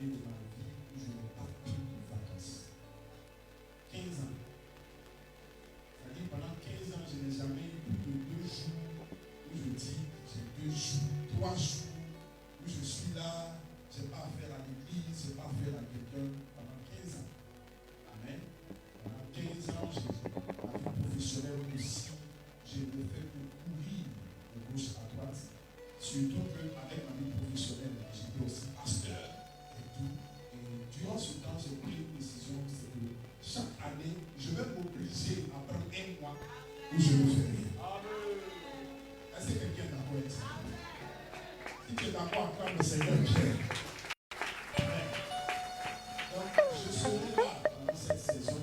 années de ma vie où je n'ai pas pris de vacances. 15 ans. C'est-à-dire pendant 15 ans, je n'ai jamais eu plus de 2 jours où je dis j'ai 2 jours, 3 jours où je suis là, je n'ai pas affaire à l'église, je n'ai pas affaire à quelqu'un pendant 15 ans. Amen. Pendant 15 ans, ma vie professionnelle aussi, je ne fais que courir de gauche à droite. Surtout qu'avec ma vie professionnelle, j'étais aussi pasteur et tout. Et durant ce temps, j'ai pris une décision, c'est que chaque année, je vais m'obliger à prendre un mois où je ne fais rien. Est-ce que quelqu'un est d'accord avec ça? Si tu es d'accord, acclame le Seigneur Pierre. Donc, je serai là pendant cette saison.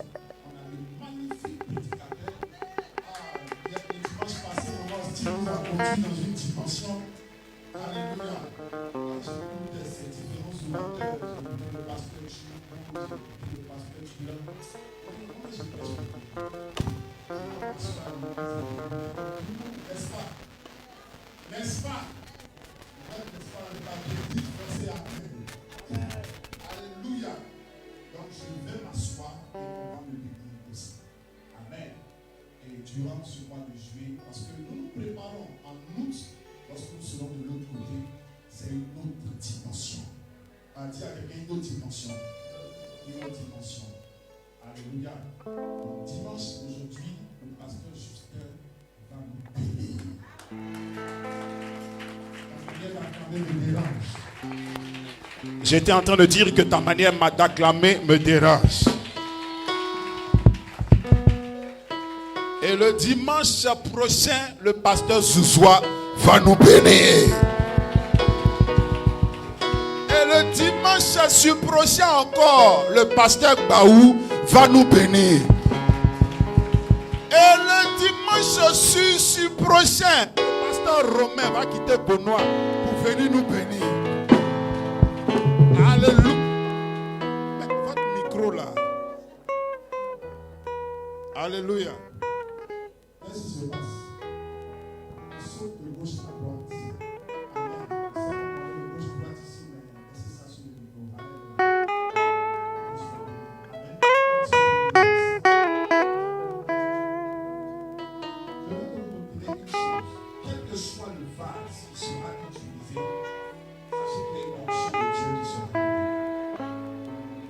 On a le magnifique prédicateur. Il y a les dimanches passés, Steve nous a conduit dans une dimension. Alléluia. J'ai écouté ces différents auditeurs. J'ai écouté le pasteur Chilou, j'ai écouté le pasteur Chilou. Moi, je prêche pour n'est-ce pas? N'est-ce pas? N'est-ce pas? Le papier dit français après. Alléluia. Donc je vais m'asseoir et on va me bénir aussi. Amen. Et durant ce mois de juillet, parce que nous nous préparons en août, lorsque nous serons de l'autre côté, c'est une autre dimension. On va dire à quelqu'un une autre dimension. Une autre dimension. Alléluia. Donc dimanche aujourd'hui, le pasteur Justin va nous bénir. Ta manière d'acclamer me dérange. J'étais en train de dire que ta manière d'acclamer me dérange. Et le dimanche prochain, le pasteur Zouzoua va nous bénir. Et le dimanche prochain encore, le pasteur Baou va nous bénir. Et le dimanche prochain, le pasteur Romain va quitter Benoît pour venir nous bénir. Alléluia. Mais votre micro là. Alléluia. Qu'est-ce qui se passe? On saute de gauche à droite. Amen. Ça va parler de gauche à droite ici, mais laissez ça sur le micro. Amen. Je vais vous dire une chose. Quel que soit le vase qui sera utilisé, sachez qu'il y a une onction de Dieu qui sera donnée.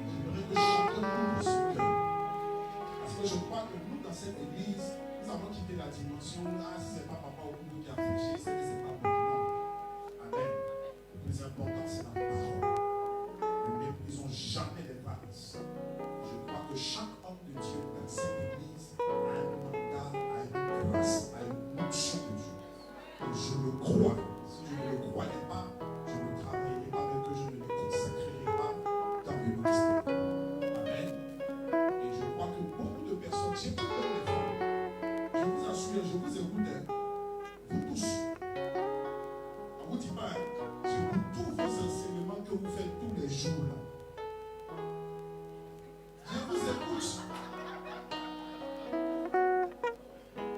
J'aimerais que chacun ouvre son cœur. Parce que je crois que nous, dans cette église, nous avons quitté la dimension là, si ce n'est pas papa ou Koudou qui a prêché, c'est que ce n'est pas bon. Amen. Le plus important, c'est la parole. Ne méprisons jamais les vases. Je crois que chaque homme de Dieu dans cette église a un mandat, a une grâce, a une onction de Dieu. Et je le crois. Si je ne le croyais pas, je ne travaillerais pas avec eux, je ne les consacrerais pas dans le ministère. Amen. Et je crois que beaucoup de personnes, j'écoute les femmes. Je vous assure, je vous écoute, vous tous. On ne vous dit pas, j'écoute tous vos enseignements que vous faites tous les jours là. Je vous écoute.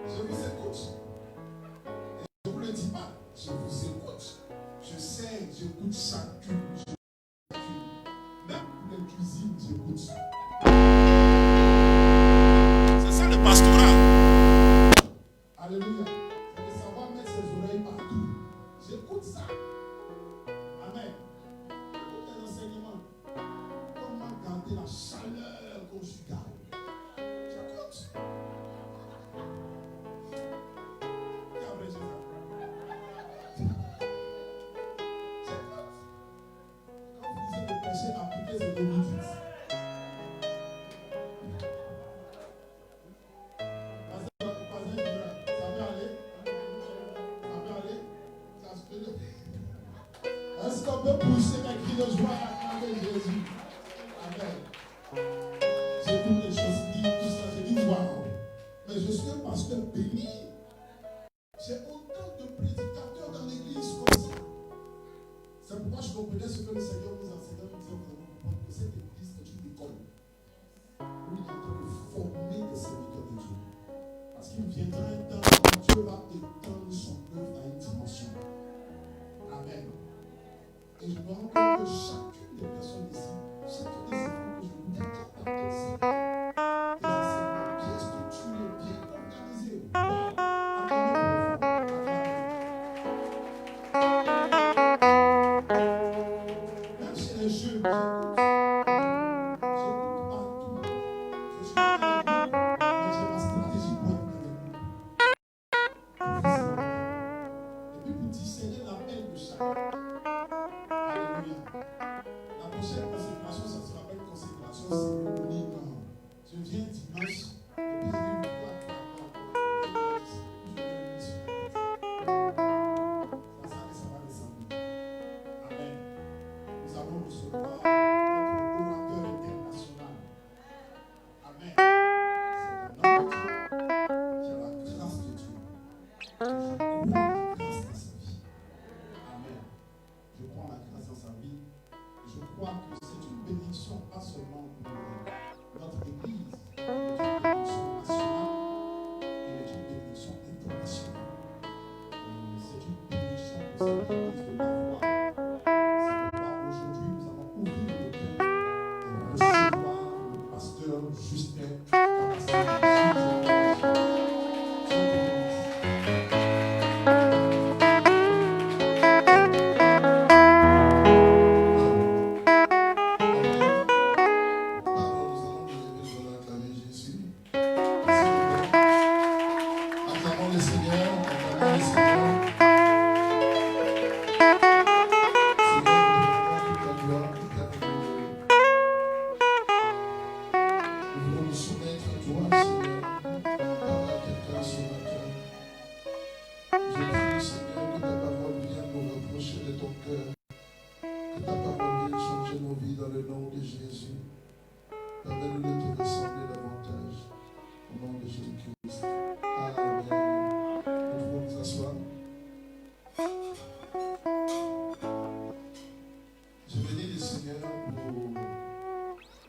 Je vous écoute. Et je ne vous le dis pas, je vous écoute. Je sais, j'écoute chacune. Même pour les cuisines, j'écoute. C'est ça le pastorat. Alléluia. C'est de savoir mettre ses oreilles partout. J'écoute ça. Amen. J'écoute les enseignements. Comment garder la chaleur conjugale. J'écoute. Et après, j'écoute. Quand vous disiez de péché, appliquez ce que vous dites. Est-ce qu'on peut pousser mes cris de joie à acclamer Jésus? Amen. J'écoute les choses dites, tout ça, je dis waouh. Mais je suis un pasteur béni. J'ai autant de prédicateurs dans l'église comme ça. C'est pourquoi je comprenais ce que le Seigneur nous enseignait. Nous disons vraiment que cette église est une école où il est en train de former des serviteurs de Dieu. Parce qu'il viendra un temps où Dieu va étendre son œuvre à une dimension. Amen. Et je me rends compte que chacune des personnes ici, chacun des enfants que je vous dis, capte ça. Et ça c'est bien structuré, bien organisé. Wow! Acclamez pour le fond. Acclamez. Même chez les jeunes, j'écoute partout. Je suis dans les groupes, mais j'ai ma stratégie pour être dans les groupes. Et puis pour discerner l'appel de chacun. Alléluia. La prochaine consécration, ça se rappelle consécration cérémonie. Je viens dimanche, et puis j'ai une fois ça va descendre. Amen. Nous allons recevoir notre orateur international. Amen. C'est un homme de Dieu. J'ai la grâce de Dieu. Je crois la grâce dans sa vie. Amen. Je crois la grâce dans sa vie. Je crois que c'est une bénédiction, pas seulement pour notre Église, mais une bénédiction nationale et une bénédiction internationale. C'est une bénédiction pour cette Église de la foi. C'est pourquoi aujourd'hui nous allons ouvrir le cœur et recevoir le pasteur Justin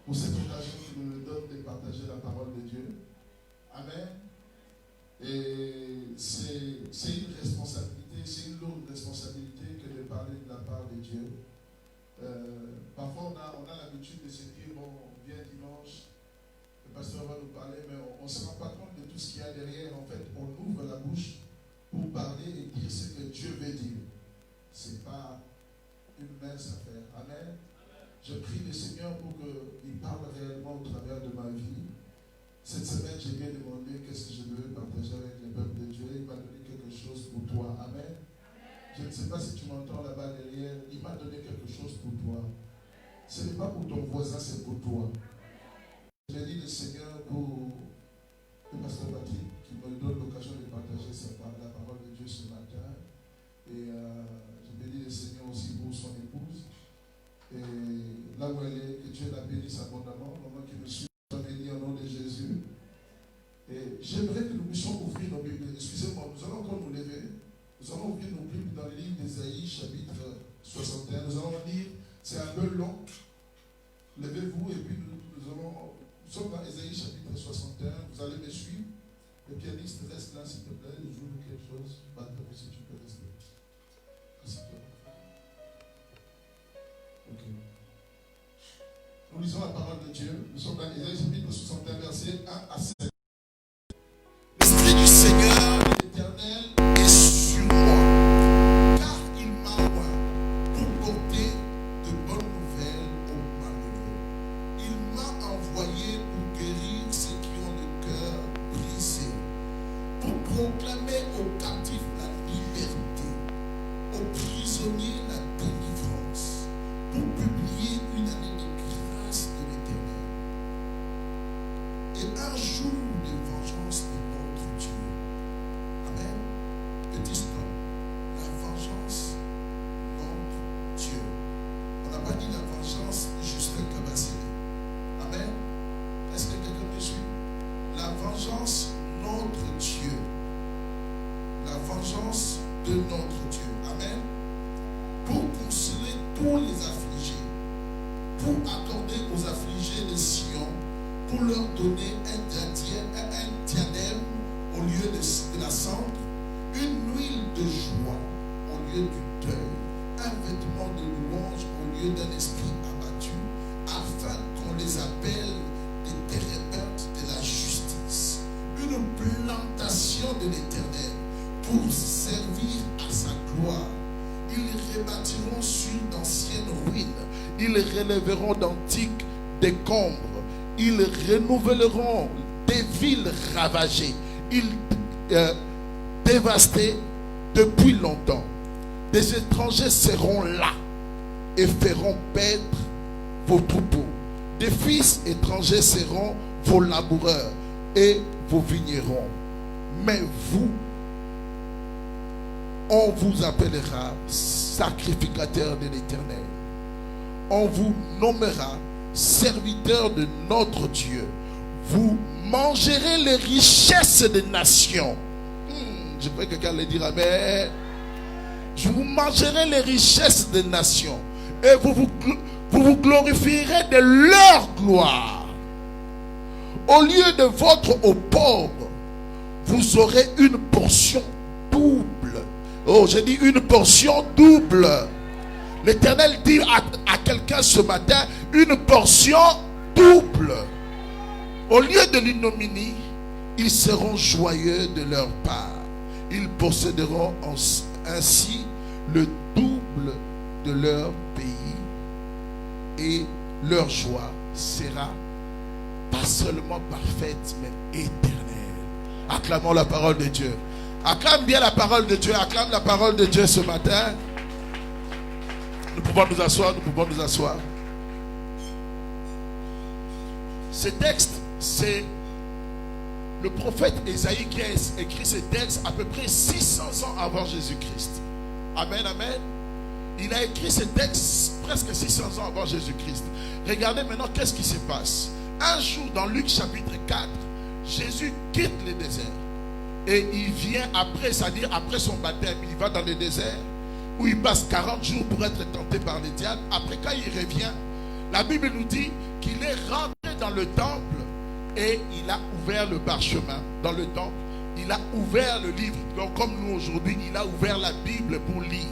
pour cette occasion qui nous donne de partager la parole de Dieu. Amen. Et c'est une responsabilité, c'est une lourde responsabilité que de parler de la part de Dieu. Parfois on a l'habitude de se dire, bon, on vient dimanche, le pasteur va nous parler, mais on ne se rend pas compte de tout ce qu'il y a derrière. En fait, on ouvre la bouche pour parler et dire ce que Dieu veut dire. Ce n'est pas une mince affaire. Amen. Je prie le Seigneur pour qu'il parle réellement au travers de ma vie. Cette semaine, j'ai bien demandé qu'est-ce que je devais partager avec le peuple de Dieu. Il m'a donné quelque chose pour toi. Amen. Je ne sais pas si tu m'entends là-bas derrière. Il m'a donné quelque chose pour toi. Ce n'est pas pour ton voisin, c'est pour toi. J'ai dit le Seigneur pour le pasteur Patrick qui me donne l'occasion de partager la parole de Dieu ce matin. Et je bénis le Seigneur aussi pour son épouse. Et là où elle est, que Dieu la bénisse abondamment. Au moment qui me suit, je bénis au nom de Jésus. Et j'aimerais que nous puissions ouvrir nos Bibles. Excusez-moi, nous allons encore nous lever. Nous allons ouvrir nos Bibles dans le livre d'Ésaïe, chapitre 61. Nous allons lire, c'est un peu long. Levez-vous et puis nous sommes dans Ésaïe, chapitre 61. Vous allez me suivre. Le pianiste, reste là s'il te plaît. Je joue quelque chose. Si tu peux rester. Okay. Nous lisons la parole de Dieu. Nous sommes dans Ésaïe chapitre 61, versets 1 à 7. L'Esprit du Seigneur, l'Éternel, est sur moi, car il m'a oint pour porter de bonnes nouvelles aux malheureux. Il m'a envoyé pour guérir ceux qui ont le cœur brisé, pour proclamer aux captifs la liberté, aux prisonniers la délivrance, pour publier une année de grâce de l'Éternel et un jour de vengeance de notre Dieu. Amen. Petit stop. La vengeance, notre Dieu. On n'a pas dit la vengeance Justin Cabassé. Amen. Est-ce que quelqu'un me suit? La vengeance, notre Dieu. La vengeance de notre Dieu. Amen. Pour consoler tous les affligés, pour accorder aux affligés de Sion, pour leur donner un diadème au lieu de la cendre, une huile de joie au lieu du deuil, un vêtement de louange milieu d'un esprit abattu, afin qu'on les appelle des térébintes de la justice. Une plantation de l'Éternel pour servir à sa gloire. Ils rebâtiront sur d'anciennes ruines. Ils relèveront d'antiques décombres. Ils renouvelleront des villes ravagées. Ils dévastés depuis longtemps. Des étrangers seront là et feront paître vos troupeaux. Des fils étrangers seront vos laboureurs et vos vignerons. Mais vous, on vous appellera sacrificateur de l'Éternel. On vous nommera serviteur de notre Dieu. Vous mangerez les richesses des nations. Je prie que quelqu'un le dise amen. Vous mangerez les richesses des nations et vous glorifierez de leur gloire. Au lieu de votre eau pauvre, vous aurez une portion double. Oh, j'ai dit une portion double. L'Éternel dit à quelqu'un ce matin, une portion double. Au lieu de l'ignominie, ils seront joyeux de leur part. Ils posséderont ainsi le double de leur pays, et leur joie sera pas seulement parfaite, mais éternelle. Acclamons la parole de Dieu. Acclame bien la parole de Dieu. Acclame la parole de Dieu ce matin. Nous pouvons nous asseoir. Nous pouvons nous asseoir. Ce texte, c'est le prophète Ésaïe qui a écrit ce texte à peu près 600 ans avant Jésus-Christ. Amen, amen. Il a écrit ce texte presque 600 ans avant Jésus-Christ. Regardez maintenant qu'est-ce qui se passe. Un jour dans Luc chapitre 4, Jésus quitte le désert. Et il vient après, c'est-à-dire après son baptême, il va dans le désert où il passe 40 jours pour être tenté par les diables. Après, quand il revient, la Bible nous dit qu'il est rentré dans le temple et il a ouvert le parchemin dans le temple. Il a ouvert le livre. Donc, comme nous aujourd'hui, il a ouvert la Bible pour lire.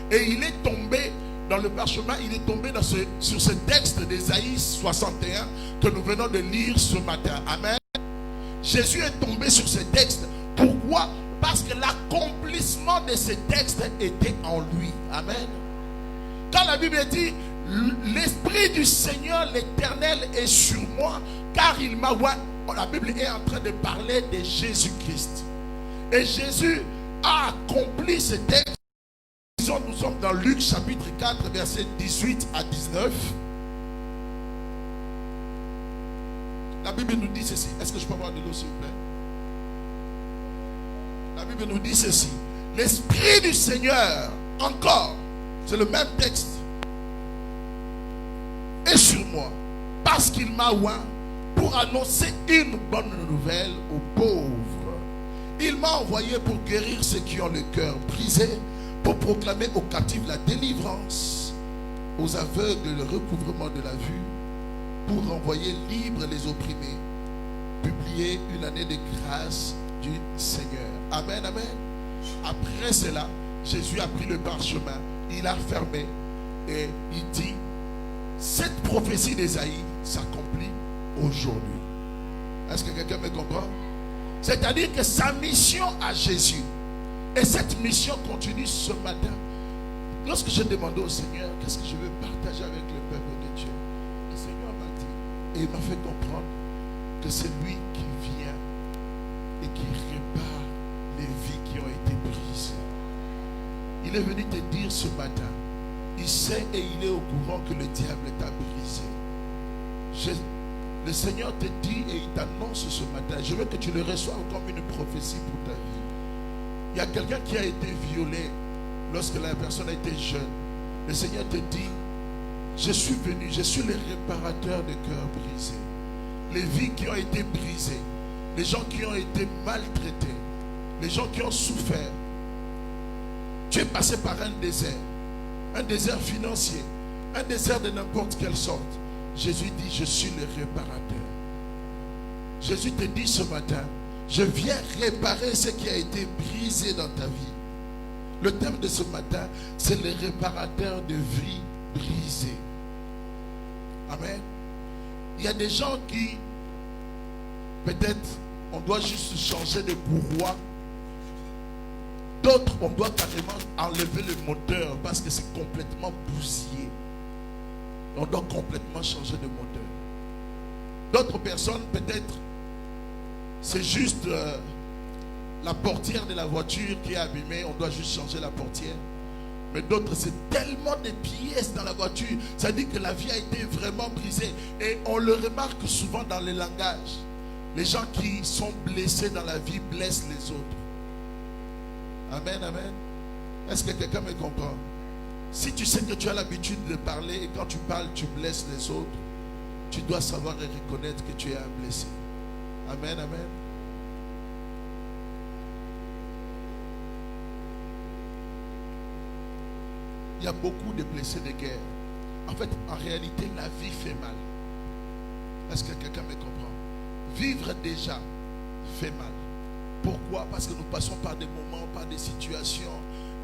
Et il est tombé dans le parchemin, il est tombé sur ce texte d'Ésaïe 61 que nous venons de lire ce matin. Amen. Jésus est tombé sur ce texte. Pourquoi? Parce que l'accomplissement de ce texte était en lui. Amen. Quand la Bible dit l'Esprit du Seigneur l'Éternel est sur moi, car il m'a oint. La Bible est en train de parler de Jésus-Christ. Et Jésus a accompli ce texte. Nous sommes dans Luc chapitre 4, versets 18 à 19. La Bible nous dit ceci. Est-ce que je peux avoir de l'eau s'il vous plaît? La Bible nous dit ceci. L'Esprit du Seigneur, encore, c'est le même texte, est sur moi, parce qu'il m'a oint pour annoncer une bonne nouvelle aux pauvres. Il m'a envoyé pour guérir ceux qui ont le cœur brisé, pour proclamer aux captifs la délivrance, aux aveugles le recouvrement de la vue, pour renvoyer libres les opprimés, publier une année de grâce du Seigneur. Amen, amen. Après cela, Jésus a pris le parchemin, il a fermé et il dit, cette prophétie d'Ésaïe s'accomplit aujourd'hui. Est-ce que quelqu'un me comprend? C'est-à-dire que sa mission à Jésus, et cette mission continue ce matin. Lorsque j'ai demandé au Seigneur, qu'est-ce que je veux partager avec le peuple de Dieu, le Seigneur m'a dit, et il m'a fait comprendre que c'est lui qui vient et qui répare les vies qui ont été brisées. Il est venu te dire ce matin, il sait et il est au courant que le diable t'a brisé. Le Seigneur te dit et il t'annonce ce matin, je veux que tu le reçoives comme une prophétie pour ta vie. Il y a quelqu'un qui a été violé lorsque la personne a été jeune. Le Seigneur te dit, je suis venu, je suis le réparateur de cœurs brisés. Les vies qui ont été brisées, les gens qui ont été maltraités, les gens qui ont souffert. Tu es passé par un désert financier, un désert de n'importe quelle sorte. Jésus dit, je suis le réparateur. Jésus te dit ce matin, je viens réparer ce qui a été brisé dans ta vie. Le thème de ce matin, c'est le réparateur de vie brisé. Amen. Il y a des gens qui, peut-être, on doit juste changer de courroie. D'autres, on doit carrément enlever le moteur parce que c'est complètement bousillé. On doit complètement changer de moteur. D'autres personnes, peut-être, c'est juste la portière de la voiture qui est abîmée. On doit juste changer la portière. Mais d'autres, c'est tellement de pièces dans la voiture. Ça dit que la vie a été vraiment brisée. Et on le remarque souvent dans les langages. Les gens qui sont blessés dans la vie blessent les autres. Amen, amen. Est-ce que quelqu'un me comprend? Si tu sais que tu as l'habitude de parler et quand tu parles, tu blesses les autres, tu dois savoir et reconnaître que tu es un blessé. Amen, amen. Il y a beaucoup de blessés de guerre. En fait, en réalité, la vie fait mal. Est-ce que quelqu'un me comprend? Vivre déjà fait mal. Pourquoi? Parce que nous passons par des moments, par des situations.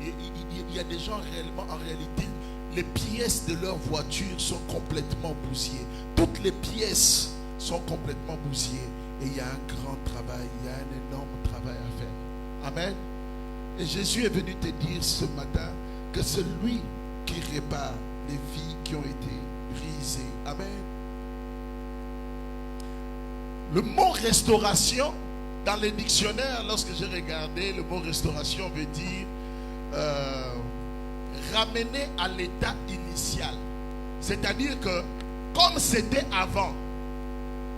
Il y a des gens réellement, en réalité, les pièces de leur voiture sont complètement bousillées. Toutes les pièces sont complètement bousillées. Et il y a un grand travail, il y a un énorme travail à faire. Amen. Et Jésus est venu te dire ce matin que c'est lui qui répare les vies qui ont été brisées. Amen. Le mot restauration, dans les dictionnaires, lorsque j'ai regardé, le mot restauration veut dire ramener à l'état initial. C'est-à-dire que comme c'était avant,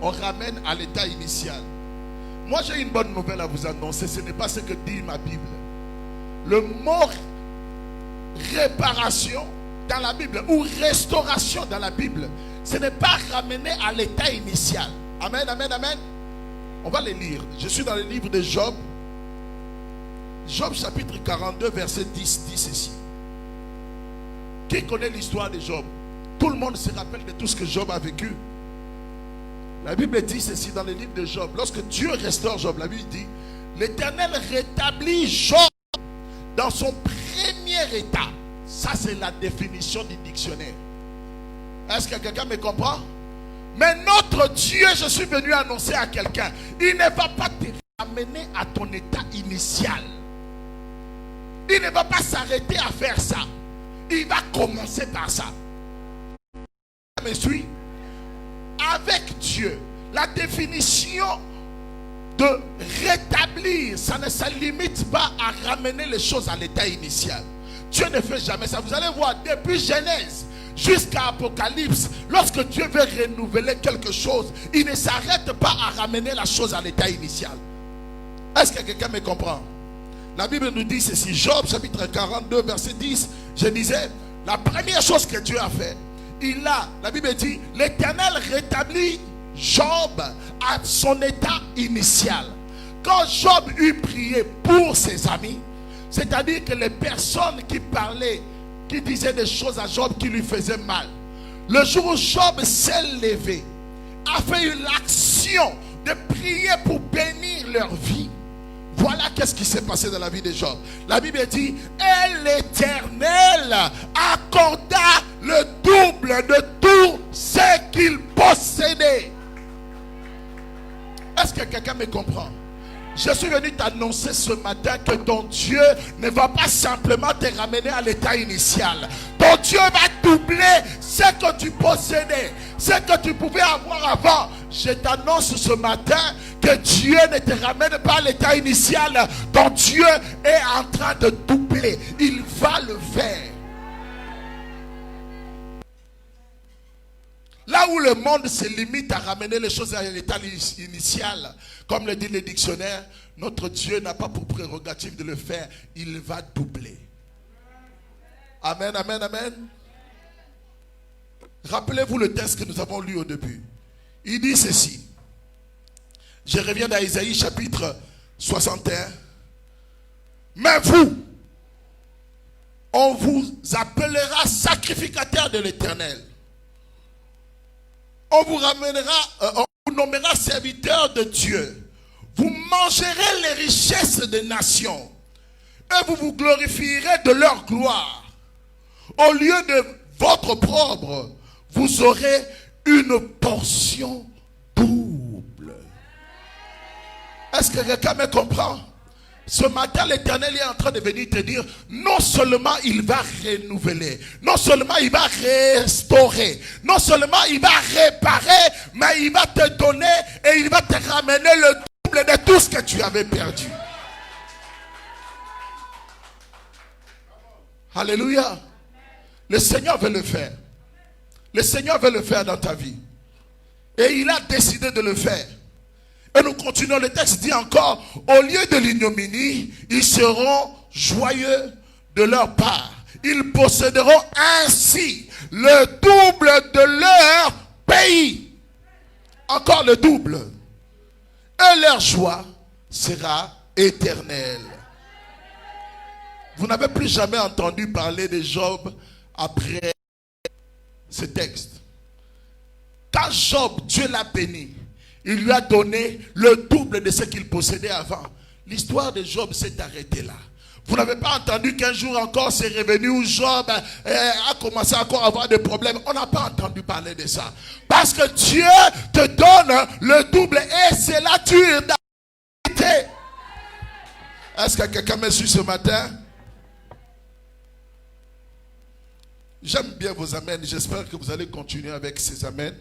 on ramène à l'état initial. Moi, j'ai une bonne nouvelle à vous annoncer. Ce n'est pas ce que dit ma Bible. Le mot réparation dans la Bible ou restauration dans la Bible, ce n'est pas ramener à l'état initial. Amen, amen, amen. On va les lire. Je suis dans le livre de Job. Job chapitre 42 verset 10 dit ceci. Qui connaît l'histoire de Job? Tout le monde se rappelle de tout ce que Job a vécu. La Bible dit ceci dans le livre de Job. Lorsque Dieu restaure Job, la Bible dit: l'Éternel rétablit Job dans son premier état. Ça, c'est la définition du dictionnaire. Est-ce que quelqu'un me comprend? Mais notre Dieu, je suis venu annoncer à quelqu'un, il ne va pas te ramener à ton état initial. Il ne va pas s'arrêter à faire ça. Il va commencer par ça. Me suis? Avec Dieu, la définition de rétablir, ça ne se limite pas à ramener les choses à l'état initial. Dieu ne fait jamais ça. Vous allez voir, depuis Genèse jusqu'à Apocalypse, lorsque Dieu veut renouveler quelque chose, il ne s'arrête pas à ramener la chose à l'état initial. Est-ce que quelqu'un me comprend? La Bible nous dit ceci, Job chapitre 42 verset 10, je disais, la première chose que Dieu a fait, la Bible dit, l'Éternel rétablit Job à son état initial. Quand Job eut prié pour ses amis, c'est-à-dire que les personnes qui parlaient, qui disaient des choses à Job qui lui faisaient mal, le jour où Job s'est levé, a fait l'action de prier pour bénir leur vie, voilà qu'est-ce qui s'est passé dans la vie de Job. La Bible dit, et l'Éternel accorda le double de tout ce qu'il possédait. Est-ce que quelqu'un me comprend? Je suis venu t'annoncer ce matin que ton Dieu ne va pas simplement te ramener à l'état initial. Ton Dieu va doubler ce que tu possédais, ce que tu pouvais avoir avant. Je t'annonce ce matin que Dieu ne te ramène pas à l'état initial. Ton Dieu est en train de doubler. Il va le faire. Là où le monde se limite à ramener les choses à l'état initial, comme le dit le dictionnaire, notre Dieu n'a pas pour prérogative de le faire. Il va doubler. Amen, amen, amen. Rappelez-vous le texte que nous avons lu au début. Il dit ceci. Je reviens dans Isaïe chapitre 61. Mais vous, on vous appellera sacrificateur de l'Éternel. On vous ramènera, on vous nommera serviteur de Dieu. Vous mangerez les richesses des nations et vous vous glorifierez de leur gloire. Au lieu de votre opprobre, vous aurez une portion double. Est-ce que quelqu'un me comprend? Ce matin, l'Éternel est en train de venir te dire, non seulement il va renouveler, non seulement il va restaurer, non seulement il va réparer, mais il va te donner et il va te ramener le double de tout ce que tu avais perdu. Alléluia. Le Seigneur veut le faire. Le Seigneur veut le faire dans ta vie. Et il a décidé de le faire. Et nous continuons, le texte dit encore, au lieu de l'ignominie, ils seront joyeux de leur part. Ils posséderont ainsi le double de leur pays. Encore le double. Et leur joie sera éternelle. Vous n'avez plus jamais entendu parler de Job après ce texte. Quand Job, Dieu l'a béni, il lui a donné le double de ce qu'il possédait avant. L'histoire de Job s'est arrêtée là. Vous n'avez pas entendu qu'un jour encore c'est revenu où Job a commencé encore à avoir des problèmes. On n'a pas entendu parler de ça. Parce que Dieu te donne le double et c'est la dure d'arrêter. Est-ce que quelqu'un me suit ce matin? J'aime bien vos amens. J'espère que vous allez continuer avec ces amens.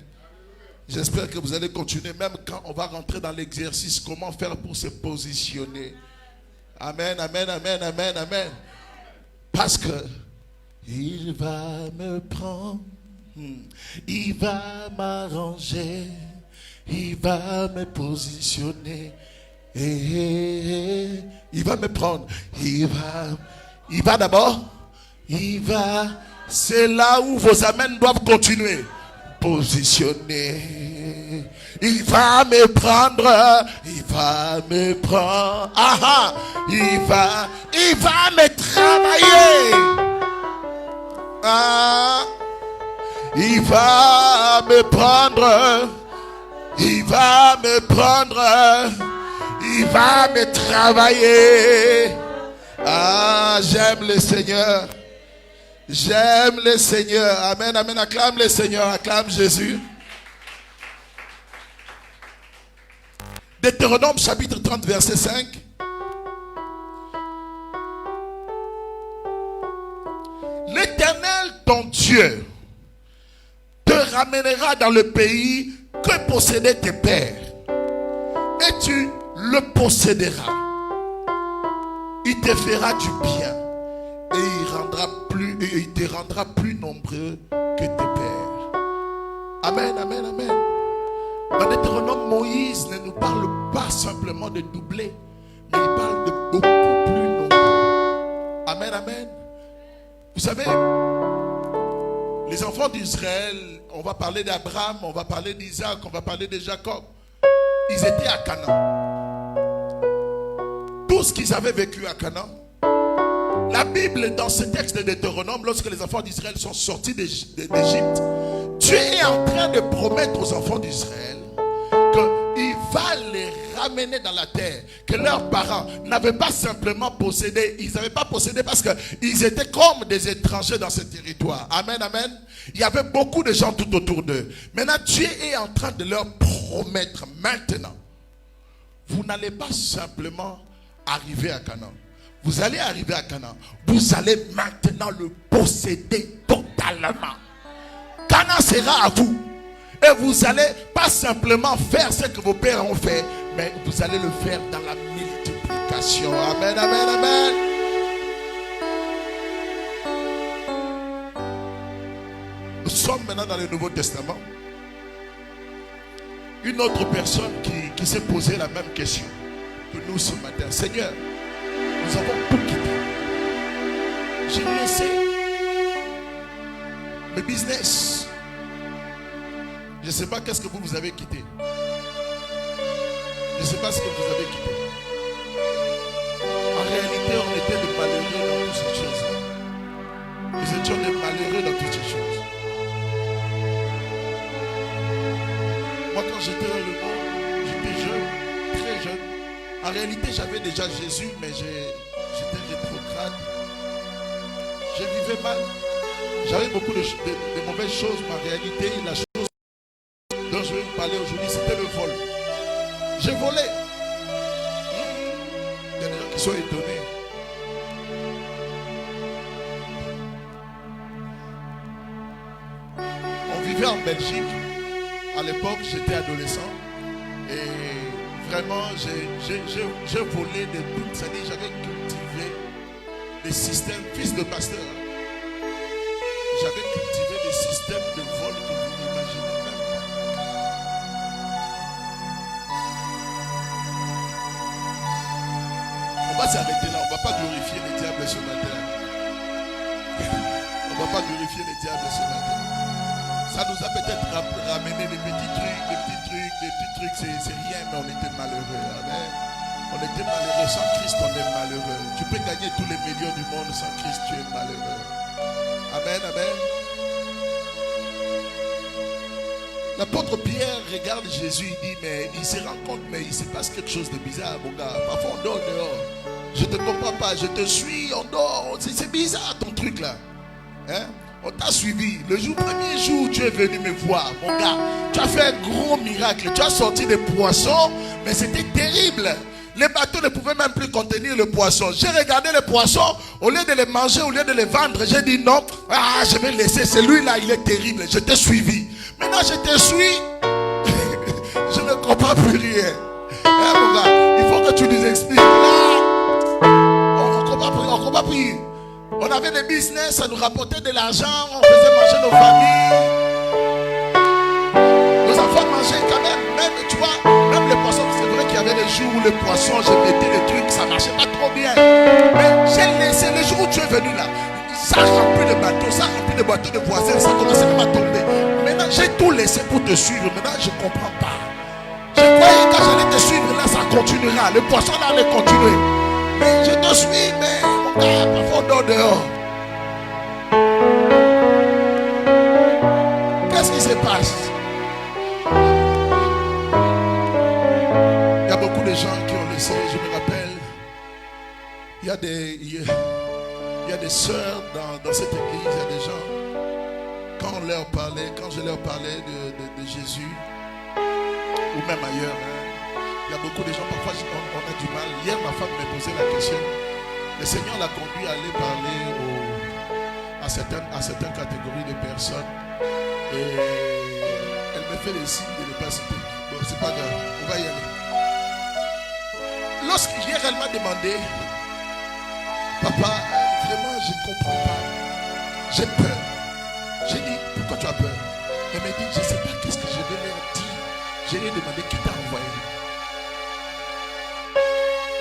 J'espère que vous allez continuer même quand on va rentrer dans l'exercice. Comment faire pour se positionner. Amen, amen, amen, amen, amen. Parce que il va me prendre, il va m'arranger, il va me positionner. Et il va me prendre, il va d'abord, il va. C'est là où vos amens doivent continuer. Positionner. Il va me prendre. Il va me prendre. Ah, il va me travailler. Ah, il va me prendre. Il va me prendre. Il va me travailler. Ah, j'aime le Seigneur. J'aime le Seigneur. Amen, amen. Acclame le Seigneur. Acclame Jésus. Deutéronome chapitre 30 verset 5. L'Éternel ton Dieu te ramènera dans le pays que possédaient tes pères. Et tu le posséderas. Il te fera du bien. Et il te rendra plus nombreux que tes pères. Amen, amen, amen. Dans Deutéronome, Moïse ne nous parle pas simplement de doubler, mais il parle de beaucoup plus nombreux. Amen, amen. Vous savez, les enfants d'Israël, on va parler d'Abraham, on va parler d'Isaac, on va parler de Jacob. Ils étaient à Canaan. Tout ce qu'ils avaient vécu à Canaan. La Bible, dans ce texte de Deutéronome, lorsque les enfants d'Israël sont sortis d'Égypte, Dieu est en train de promettre aux enfants d'Israël qu'il va les ramener dans la terre, que leurs parents n'avaient pas simplement possédé, ils n'avaient pas possédé parce qu'ils étaient comme des étrangers dans ce territoire. Amen, amen. Il y avait beaucoup de gens tout autour d'eux. Maintenant, Dieu est en train de leur promettre maintenant, vous n'allez pas simplement arriver à Canaan. Vous allez arriver à Canaan. Vous allez maintenant le posséder totalement. Canaan sera à vous. Et vous allez pas simplement faire ce que vos pères ont fait, mais vous allez le faire dans la multiplication. Amen, amen, amen. Nous sommes maintenant dans le Nouveau Testament. Une autre personne qui s'est posé la même question que nous ce matin. Seigneur, nous avons tout quitté. J'ai laissé le business. Je ne sais pas qu'est-ce que vous avez quitté. Je ne sais pas ce que vous avez quitté. En réalité, on était des malheureux dans toutes ces choses-là. Nous étions des malheureux dans toutes ces choses. Moi, quand j'étais dans le monde, j'étais jeune, très jeune. En réalité, j'avais déjà Jésus, mais j'étais rétrograde. Je vivais mal. J'avais beaucoup de mauvaises choses, mais en réalité, la chose dont je vais vous parler aujourd'hui, c'était le vol. J'ai volé. Il y a des gens qui sont étonnés. On vivait en Belgique. À l'époque, j'étais adolescent. Et vraiment, j'ai volé des bouts. C'est-à-dire, j'avais cultivé des systèmes, fils de pasteur. J'avais cultivé des systèmes de vol que vous n'imaginez même pas. On va s'arrêter là. On ne va pas glorifier les diables ce matin. On ne va pas glorifier les diables ce matin. Ça nous a peut-être ramené des petits trucs, c'est rien, mais on était malheureux. Amen. On était malheureux. Sans Christ, on est malheureux. Tu peux gagner tous les millions du monde, sans Christ, tu es malheureux. Amen, amen. L'apôtre Pierre regarde Jésus, il dit, mais il se rend compte, mais il se passe quelque chose de bizarre, mon gars. Parfois on dort dehors. Je ne te comprends pas, je te suis, on dort. C'est bizarre ton truc là. Hein? On t'a suivi. Premier jour, tu es venu me voir, mon gars. Tu as fait un gros miracle. Tu as sorti des poissons, mais c'était terrible. Les bateaux ne pouvaient même plus contenir le poisson. J'ai regardé les poissons, au lieu de les manger, au lieu de les vendre, j'ai dit non. Ah, je vais laisser. Celui-là, il est terrible. Je t'ai suivi. Maintenant, je te suis. Je ne comprends plus rien. Hein, mon gars, il faut que tu nous expliques. Là, on ne comprend plus. On avait des business, ça nous rapportait de l'argent, on faisait manger nos familles. Nos enfants mangeaient quand même, tu vois, même les poissons, c'est vrai qu'il y avait des jours où les poissons, je mettais les trucs, ça ne marchait pas trop bien. Mais j'ai laissé, le jour où tu es venu là, ça remplit de bateaux de voisins, ça commençait même à tomber. Maintenant, j'ai tout laissé pour te suivre, maintenant je ne comprends pas. Je croyais que quand j'allais te suivre là, ça continuera, le poisson là allait continuer. Mais je te suis, mais mon gars, parfois on dort dehors. Qu'est-ce qui se passe? Il y a beaucoup de gens qui ont laissé, je me rappelle, il y a des sœurs dans cette église, il y a des gens, quand je leur parlais de Jésus, ou même ailleurs, hein, il y a beaucoup de gens, parfois on a du mal. Hier, ma femme m'a posé la question. Le Seigneur l'a conduit à aller parler à certaines catégories de personnes. Et elle me fait les signes de ne pas citer. Bon, c'est pas grave, on va y aller. Lorsqu'hier, elle m'a demandé, papa, vraiment, je ne comprends pas. J'ai peur. J'ai dit, pourquoi tu as peur? Elle m'a dit, je ne sais pas qu'est-ce que je vais leur dire. Je lui ai demandé, qui t'a envoyé?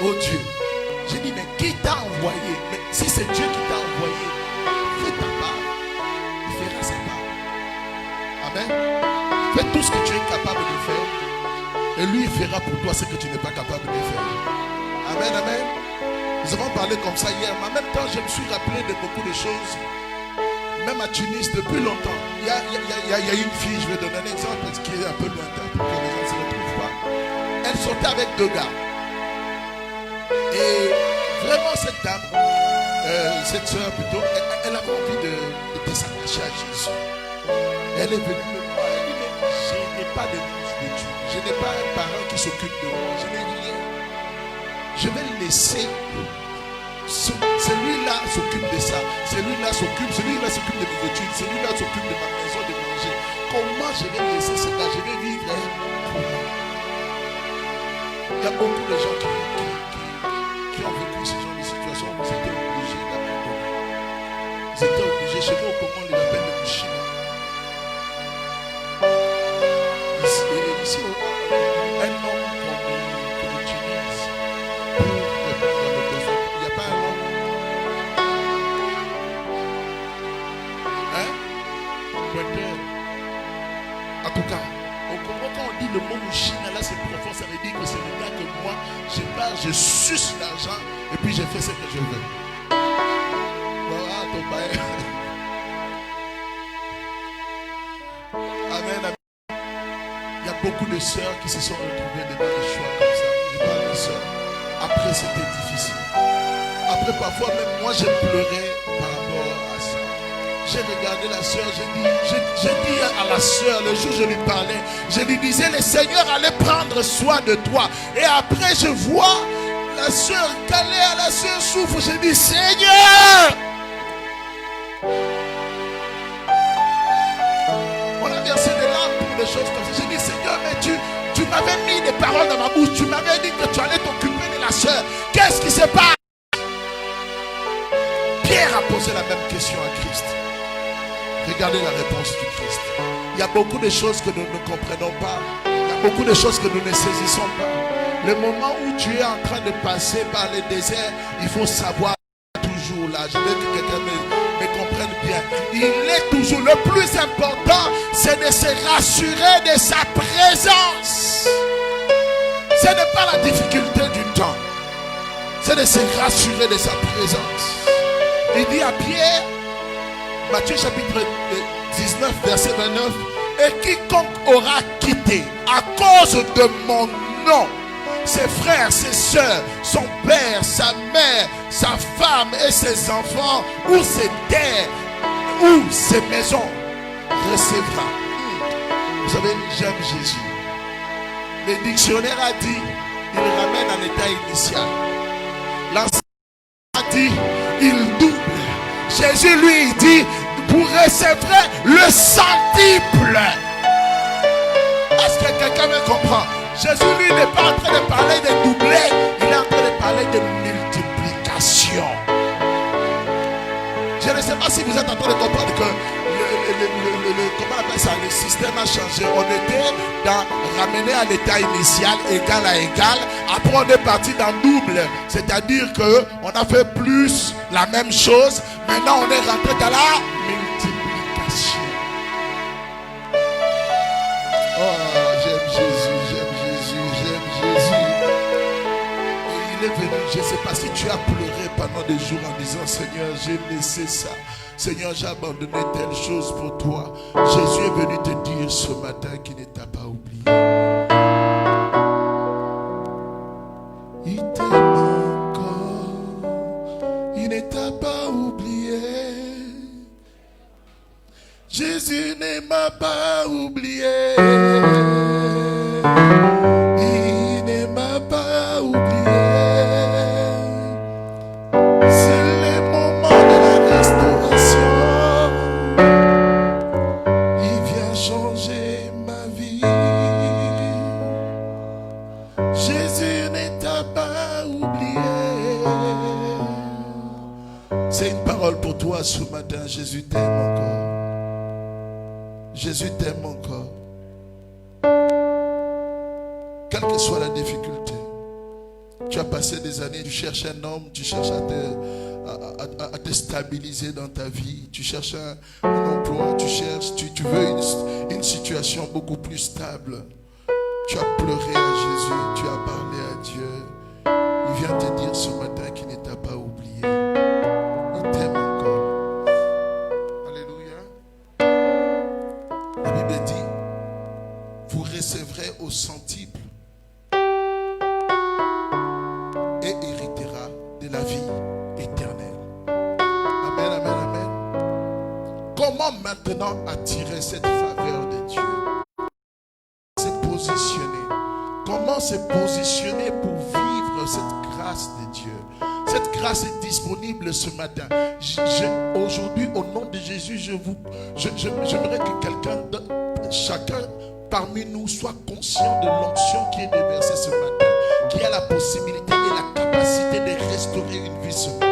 Oh Dieu. J'ai dit, mais qui t'a envoyé? Mais si c'est Dieu qui t'a envoyé, fais ta part. Il fera sa part. Amen. Fais tout ce que tu es capable de faire. Et lui, il fera pour toi ce que tu n'es pas capable de faire. Amen, amen. Nous avons parlé comme ça hier. Mais en même temps, je me suis rappelé de beaucoup de choses. Même à Tunis, depuis longtemps. Il y a une fille, je vais donner un exemple qui est un peu lointain pour que les gens ne se retrouvent pas. Elle sortait avec deux gars. Et vraiment cette dame, cette soeur plutôt, elle avait envie de s'attacher à Jésus. Elle est venue me voir, elle dit, mais je n'ai pas de bourse d'études, je n'ai pas un parent qui s'occupe de moi, je n'ai rien. Je vais le laisser. Celui-là s'occupe de ça, celui-là s'occupe de mes études, celui-là s'occupe de ma maison, de manger. Comment je vais laisser ce gars? Je vais vivre. Il y a beaucoup de gens qui ont vécu ce genre de situation où ils étaient obligés d'abandonner. Ils étaient obligés, chez nous au Congo on les appelle le Mouchina. Ici, un homme qu'on utilise pour répondre à nos besoins. Il n'y a pas un homme. Hein? Pointeur. Akuka. Au Congo, quand on dit le mot Mouchina, là c'est profond, ça veut dire que c'est le gars que moi, je suce l'argent et puis je fais ce que je veux. Voilà ton bail. Amen, amen. Il y a beaucoup de sœurs qui se sont retrouvées devant des choix comme ça. Je parle de sœurs. Après, c'était difficile. Après, parfois, même moi, j'ai pleuré par rapport à ça. j'ai regardé la soeur, j'ai dit à la soeur, le jour où je lui parlais, je lui disais, le Seigneur allait prendre soin de toi. Et après, je vois la soeur calée, la soeur souffre. Je dis, Seigneur! On a versé des larmes pour des choses comme ça. J'ai dit, Seigneur, mais tu m'avais mis des paroles dans ma bouche. Tu m'avais dit que tu allais t'occuper de la soeur. Qu'est-ce qui se passe? Pierre a posé la même question à Christ. Regardez la réponse du Christ. Il y a beaucoup de choses que nous ne comprenons pas. Il y a beaucoup de choses que nous ne saisissons pas. Le moment où tu es en train de passer par le désert, il faut savoir toujours là. Je veux que quelqu'un me comprenne bien. Il est toujours. Le plus important, c'est de se rassurer de sa présence. Ce n'est pas la difficulté du temps. C'est de se rassurer de sa présence. Il dit à Pierre, Matthieu chapitre 19, verset 29, et quiconque aura quitté à cause de mon nom ses frères, ses soeurs, son père, sa mère, sa femme et ses enfants, ou ses terres, ou ses maisons, recevra. Vous savez, j'aime Jésus. Le dictionnaire a dit, il ramène à l'état initial. L'enseignant a dit, il double. Jésus lui dit, vous recevrez le centuple. Est-ce que quelqu'un me comprend? Jésus lui n'est pas en train de parler de doubler, il est en train de parler de multiplication. Je ne sais pas si vous êtes en train de comprendre que comment on appelle ça, le système a changé. On était ramené à l'état initial, égal à égal. Après on est parti dans double. C'est-à-dire qu'on a fait plus la même chose. Maintenant on est rentré dans la multiplication. Oh, j'aime Jésus, j'aime Jésus, j'aime Jésus. Et il est venu, je ne sais pas si tu as pleuré pendant des jours en disant, Seigneur, j'ai laissé ça. Seigneur, j'ai abandonné telle chose pour toi. Jésus est venu te dire ce matin qu'il ne t'a pas oublié. Il t'aime encore. Il ne t'a pas oublié. Jésus ne m'a pas oublié. Il ne m'a pas oublié. Pour toi ce matin, Jésus t'aime encore. Jésus t'aime encore. Quelle que soit la difficulté, tu as passé des années, tu cherches un homme, tu cherches à te stabiliser dans ta vie, tu cherches un emploi, tu veux une situation beaucoup plus stable. Tu as pleuré à Jésus, tu as parlé à Dieu. Il vient te dire ce matin qu'il ne t'a pas oublié. T'aime encore. Alléluia. La Bible dit, vous recevrez au centuple et héritera de la vie éternelle. Amen, amen, amen. Comment maintenant attirer cette faveur de Dieu? Se positionner. Comment se positionner pour vivre cette grâce de Dieu? Cette grâce est disponible ce matin. Aujourd'hui, au nom de Jésus, j'aimerais que chacun parmi nous soit conscient de l'onction qui est déversée ce matin, qui a la possibilité et la capacité de restaurer une vie ce matin.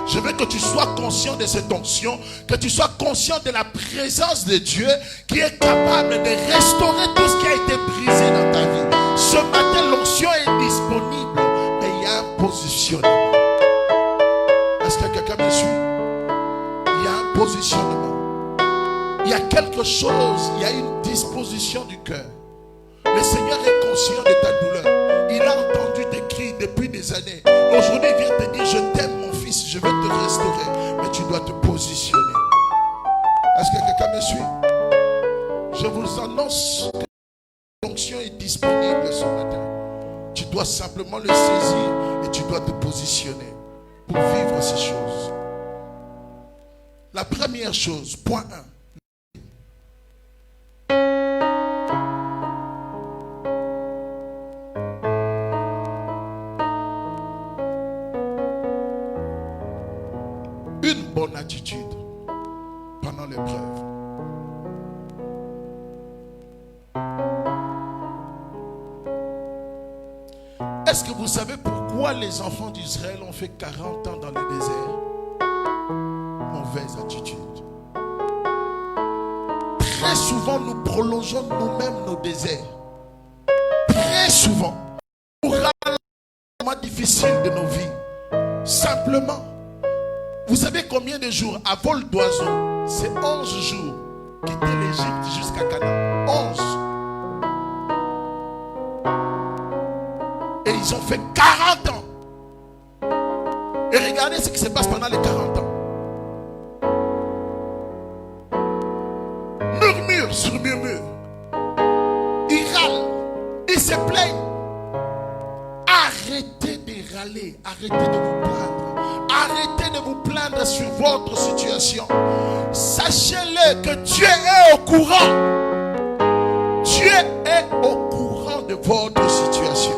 Je veux que tu sois conscient de cette onction, que tu sois conscient de la présence de Dieu qui est capable de restaurer tout ce qui a été brisé dans ta vie. Ce matin, l'onction est disponible, mais il y a un positionnement. Est-ce que quelqu'un me suit? Il y a un positionnement. Il y a quelque chose, il y a une disposition du cœur. Le Seigneur est conscient de ta douleur. Il a entendu tes cris depuis des années. Aujourd'hui, il vient te dire, je t'aime mon fils, je vais te restaurer. Mais tu dois te positionner. Est-ce que quelqu'un me suit? Je vous annonce que l'onction est disponible ce matin. Tu dois simplement le saisir et tu dois te positionner pour vivre ces choses. La première chose, point 1. Une bonne attitude pendant l'épreuve. Est-ce que vous savez pourquoi les enfants d'Israël ont fait 40 ans dans le désert? Mauvaise attitude. Très souvent, nous prolongeons nous-mêmes nos déserts. Très souvent. Pour rendre les moments difficiles de nos vies. Simplement. Vous savez combien de jours à vol d'oiseau? C'est 11 jours. Quitter l'Égypte jusqu'à Canaan. 11. Et ils ont fait 40 ans. Et regardez ce qui se passe pendant les 40 ans. Murmure sur murmure. Ils râlent. Ils se plaignent. Arrêtez de râler. Arrêtez de vous plaindre. Arrêtez de vous plaindre sur votre situation. Sachez-le que Dieu est au courant. Dieu est au courant de votre situation.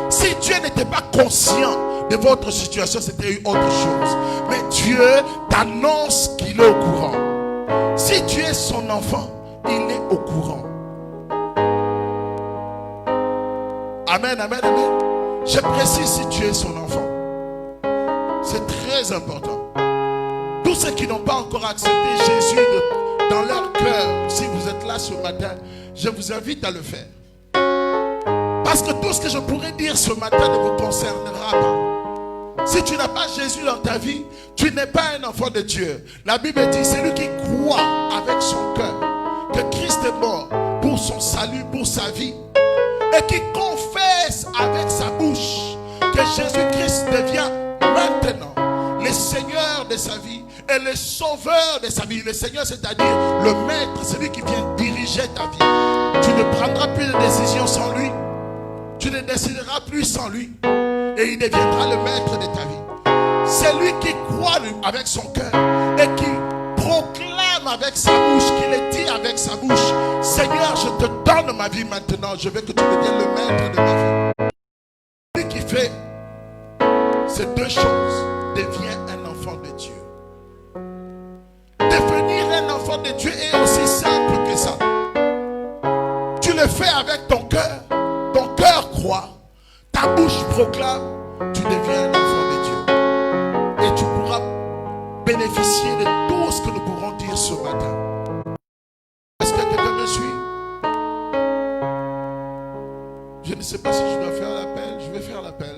Si Dieu n'était pas conscient de votre situation, c'était une autre chose. Mais Dieu t'annonce qu'il est au courant. Si tu es son enfant, il est au courant. Amen, amen, amen. Je précise si tu es son enfant. C'est très important. Tous ceux qui n'ont pas encore accepté Jésus dans leur cœur, si vous êtes là ce matin, je vous invite à le faire. Parce que tout ce que je pourrais dire ce matin ne vous concernera pas. Si tu n'as pas Jésus dans ta vie, tu n'es pas un enfant de Dieu. La Bible dit, c'est lui qui croit avec son cœur que Christ est mort pour son salut, pour sa vie, et qui confesse avec sa bouche que Jésus-Christ devient maintenant le Seigneur de sa vie et le Sauveur de sa vie. Le Seigneur, c'est-à-dire le Maître, celui qui vient diriger ta vie. Tu ne prendras plus de décision sans lui. Tu ne décideras plus sans lui. Et il deviendra le Maître de ta vie. C'est lui qui croit avec son cœur et qui proclame avec sa bouche, qui le dit avec sa bouche: Seigneur, je te donne ma vie maintenant. Je veux que tu deviennes le Maître de ma vie. Celui qui fait ces deux choses devient un enfant de Dieu. Devenir un enfant de Dieu est aussi simple que ça. Tu le fais avec ton cœur. Ton cœur croit. Ta bouche proclame. Tu deviens un enfant de Dieu. Et tu pourras bénéficier de tout ce que nous pourrons dire ce matin. Est-ce que quelqu'un me suit? Je ne sais pas si je dois faire l'appel. Je vais faire l'appel.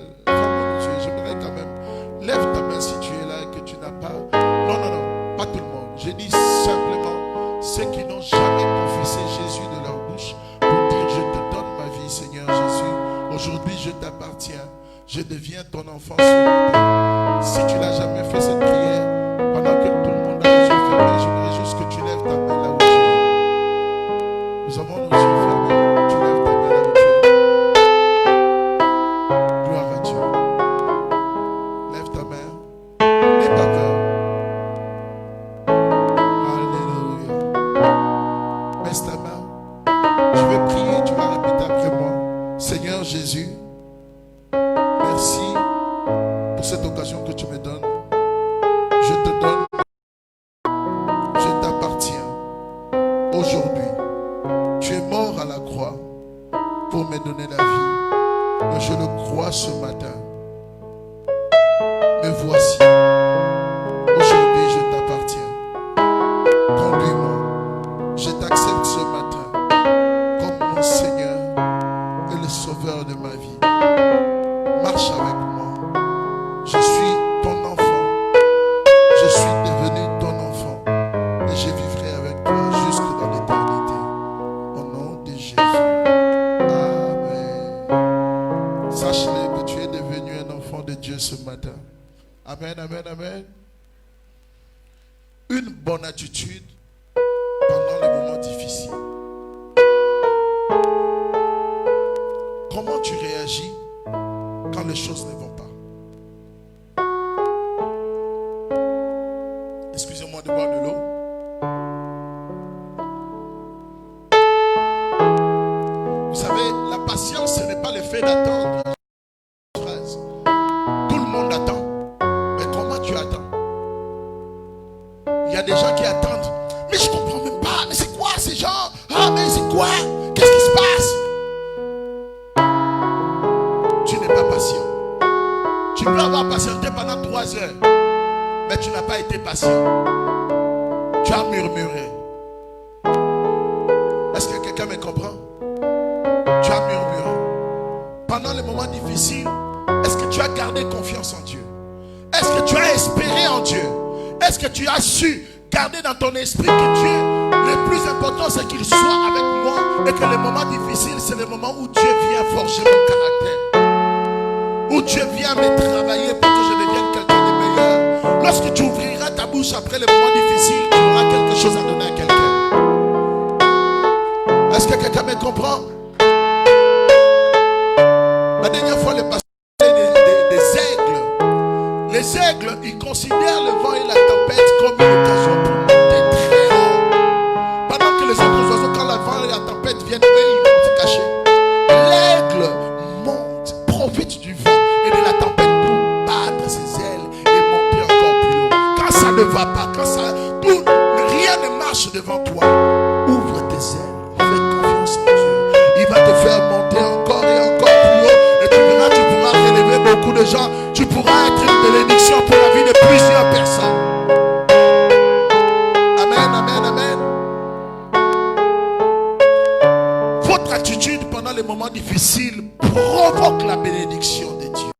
J'aimerais quand même. Lève ta main si tu es là et que tu n'as pas. Non, non, non. Pas tout le monde. Je dis simplement ceux qui n'ont jamais confessé Jésus de leur bouche pour dire: je te donne ma vie, Seigneur Jésus. Aujourd'hui, je t'appartiens. Je deviens ton enfant ce matin. Si tu n'as jamais fait cette prière, pendant que tout le monde a les yeux fermés, j'aimerais juste que tu lèves ta main là où tu es. Nous avons nos yeux fermés. Tu lèves ta main là où tu es. Gloire à Dieu. Lève ta main. N'aie pas peur. Alléluia. Baisse ta main. Je vais prier. Tu vas répéter après moi. Seigneur Jésus, merci pour cette occasion que tu me donnes. Je te donne, je t'appartiens. Aujourd'hui, tu es mort à la croix pour me donner la vie. Mais je le crois ce matin. Me voici. Aujourd'hui, je t'appartiens. Conduis-moi. Je t'accepte ce matin comme mon Seigneur et le Sauveur de ma vie. Marche avec moi. Je suis ton enfant. Je suis devenu ton enfant. Et je vivrai avec toi jusque dans l'éternité. Au nom de Jésus. Amen. Sache-le que tu es devenu un enfant de Dieu ce matin. Amen, amen, amen. Une bonne attitude quelqu'un me comprend? Tu as murmuré. Pendant les moments difficiles, est-ce que tu as gardé confiance en Dieu? Est-ce que tu as espéré en Dieu? Est-ce que tu as su garder dans ton esprit que Dieu, le plus important, c'est qu'il soit avec moi et que les moments difficiles, c'est le moment où Dieu vient forger mon caractère, où Dieu vient me travailler pour que je devienne quelqu'un de meilleur. Lorsque tu ouvriras ta bouche après les moments difficiles, tu auras quelque chose à donner à quelqu'un. Est-ce que quelqu'un me comprend? La dernière fois, le pasteur parlait des aigles. Les aigles, ils considèrent le vent et la tempête comme une occasion pour monter très haut. Pendant que les autres oiseaux, quand le vent et la tempête viennent, eux, ils vont se cacher. L'aigle monte, profite du vent et de la tempête pour battre ses ailes et monter encore plus haut. Quand ça ne va pas, quand ça, rien ne marche devant toi, ouvre tes ailes, fais confiance en Dieu. Il va te faire monter encore et encore plus haut. Et tu verras, tu pourras relever beaucoup de gens. Tu pourras être une bénédiction pour la vie de plusieurs personnes. Amen, amen, amen. Votre attitude pendant les moments difficiles provoque la bénédiction de Dieu.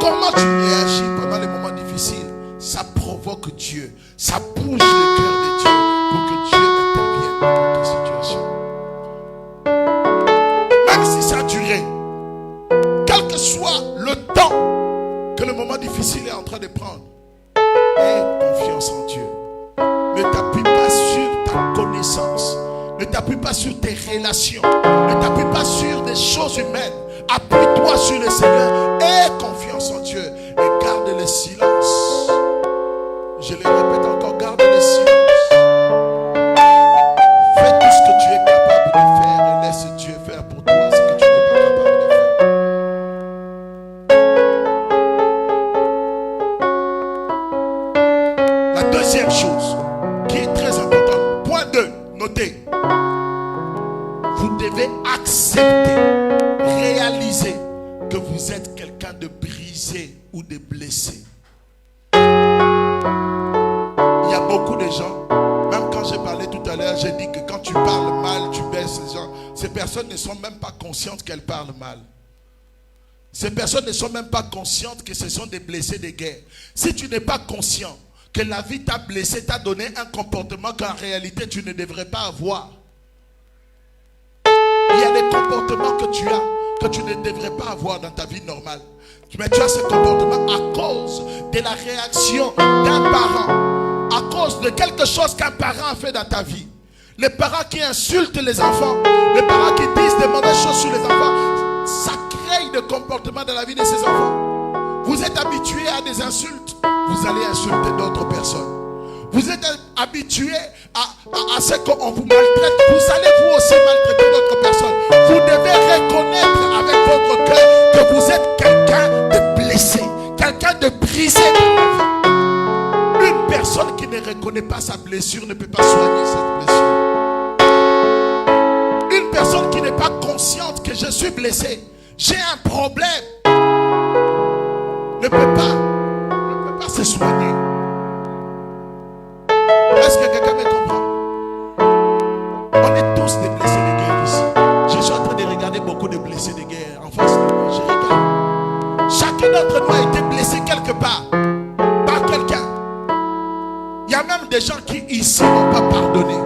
Comment tu réagis pendant les moments difficiles? Ça provoque Dieu. Ça bouge le cœur de Dieu pour que Dieu intervienne dans ta situation. Même si ça a duré, quel que soit le temps que le moment difficile est en train de prendre, aie confiance en Dieu. Ne t'appuie pas sur ta connaissance. Ne t'appuie pas sur tes relations. Ne t'appuie pas sur des choses humaines. Appuie-toi sur le Seigneur. Aie confiance en Dieu. Et garde le silence. Je le répète encore, garde le silence. Fais tout ce que tu es capable de faire et laisse Dieu faire pour toi ce que tu n'es pas capable de faire. La deuxième chose qui est très importante, point 2, notez. Vous devez accepter, réaliser que vous êtes quelqu'un de brisé ou de blessé. Il y a beaucoup de gens, même quand j'ai parlé tout à l'heure, j'ai dit que quand tu parles mal, tu baisses les gens. Ces personnes ne sont même pas conscientes qu'elles parlent mal. Ces personnes ne sont même pas conscientes que ce sont des blessés de guerre. Si tu n'es pas conscient que la vie t'a blessé, t'a donné un comportement qu'en réalité tu ne devrais pas avoir. Il y a des comportements que tu as, que tu ne devrais pas avoir dans ta vie normale. Mais tu as ce comportement à cause de la réaction d'un parent, à cause de quelque chose qu'un parent a fait dans ta vie. Les parents qui insultent les enfants, les parents qui disent des mauvaises choses sur les enfants, ça crée des comportements dans la vie de ces enfants. Vous êtes habitué à des insultes, vous allez insulter d'autres personnes. Vous êtes habitué à ce qu'on vous maltraite, vous allez vous aussi maltraiter d'autres personnes. Vous devez reconnaître avec votre cœur que vous êtes quelqu'un de blessé, quelqu'un de brisé dans la vie. Une personne qui ne reconnaît pas sa blessure ne peut pas soigner cette blessure. Une personne qui n'est pas consciente que je suis blessé, j'ai un problème, ne peut pas se soigner. Est-ce que quelqu'un me comprend? On est tous des blessés de guerre ici. Je suis en train de regarder beaucoup de blessés de guerre en face de moi. Je regarde. Chacun d'entre nous a été blessé quelque part par quelqu'un. Il y a même des gens qui ici n'ont pas pardonné.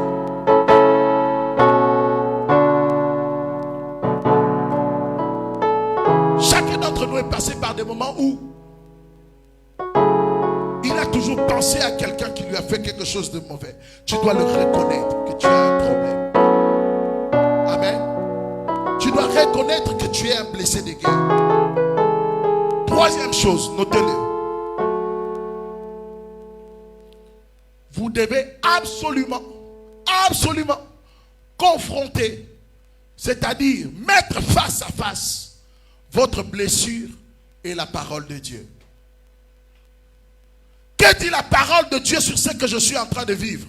Chacun d'entre nous est passé par des moments où il a toujours pensé à quelqu'un qui lui a fait quelque chose de mauvais. Tu dois le reconnaître que tu as un problème. Amen. Tu dois reconnaître que tu es un blessé de guerre. Troisième chose, notez-le. Vous devez absolument confronter, c'est-à-dire mettre face à face votre blessure et la parole de Dieu. Que dit la parole de Dieu sur ce que je suis en train de vivre?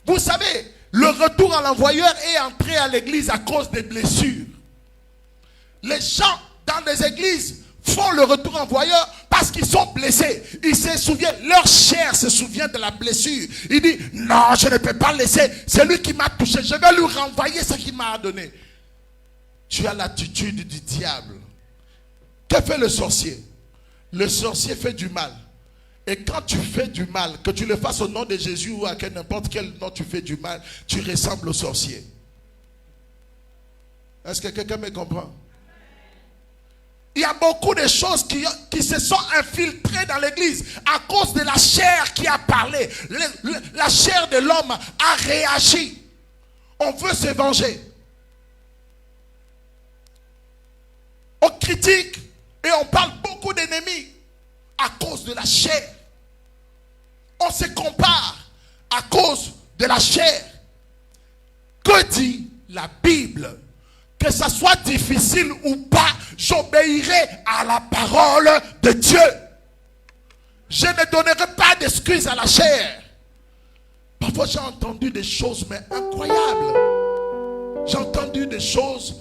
Vous savez, le retour à l'envoyeur est entré à l'église à cause des blessures. Les gens dans les églises font le retour en voyeur parce qu'ils sont blessés. Ils se souviennent, leur chair se souvient de la blessure. Il dit, non, je ne peux pas laisser. C'est lui qui m'a touché. Je vais lui renvoyer ce qu'il m'a donné. Tu as l'attitude du diable. Que fait le sorcier? Le sorcier fait du mal. Et quand tu fais du mal, que tu le fasses au nom de Jésus ou à n'importe quel nom tu fais du mal, tu ressembles au sorcier. Est-ce que quelqu'un me comprend? Il y a beaucoup de choses qui se sont infiltrées dans l'église à cause de la chair qui a parlé. La chair de l'homme a réagi. On veut se venger. On critique et on parle beaucoup d'ennemis à cause de la chair. On se compare à cause de la chair. Que dit la Bible? Que ça soit difficile ou pas, j'obéirai à la parole de Dieu. Je ne donnerai pas d'excuses à la chair. Parfois j'ai entendu des choses mais incroyables. J'ai entendu des choses.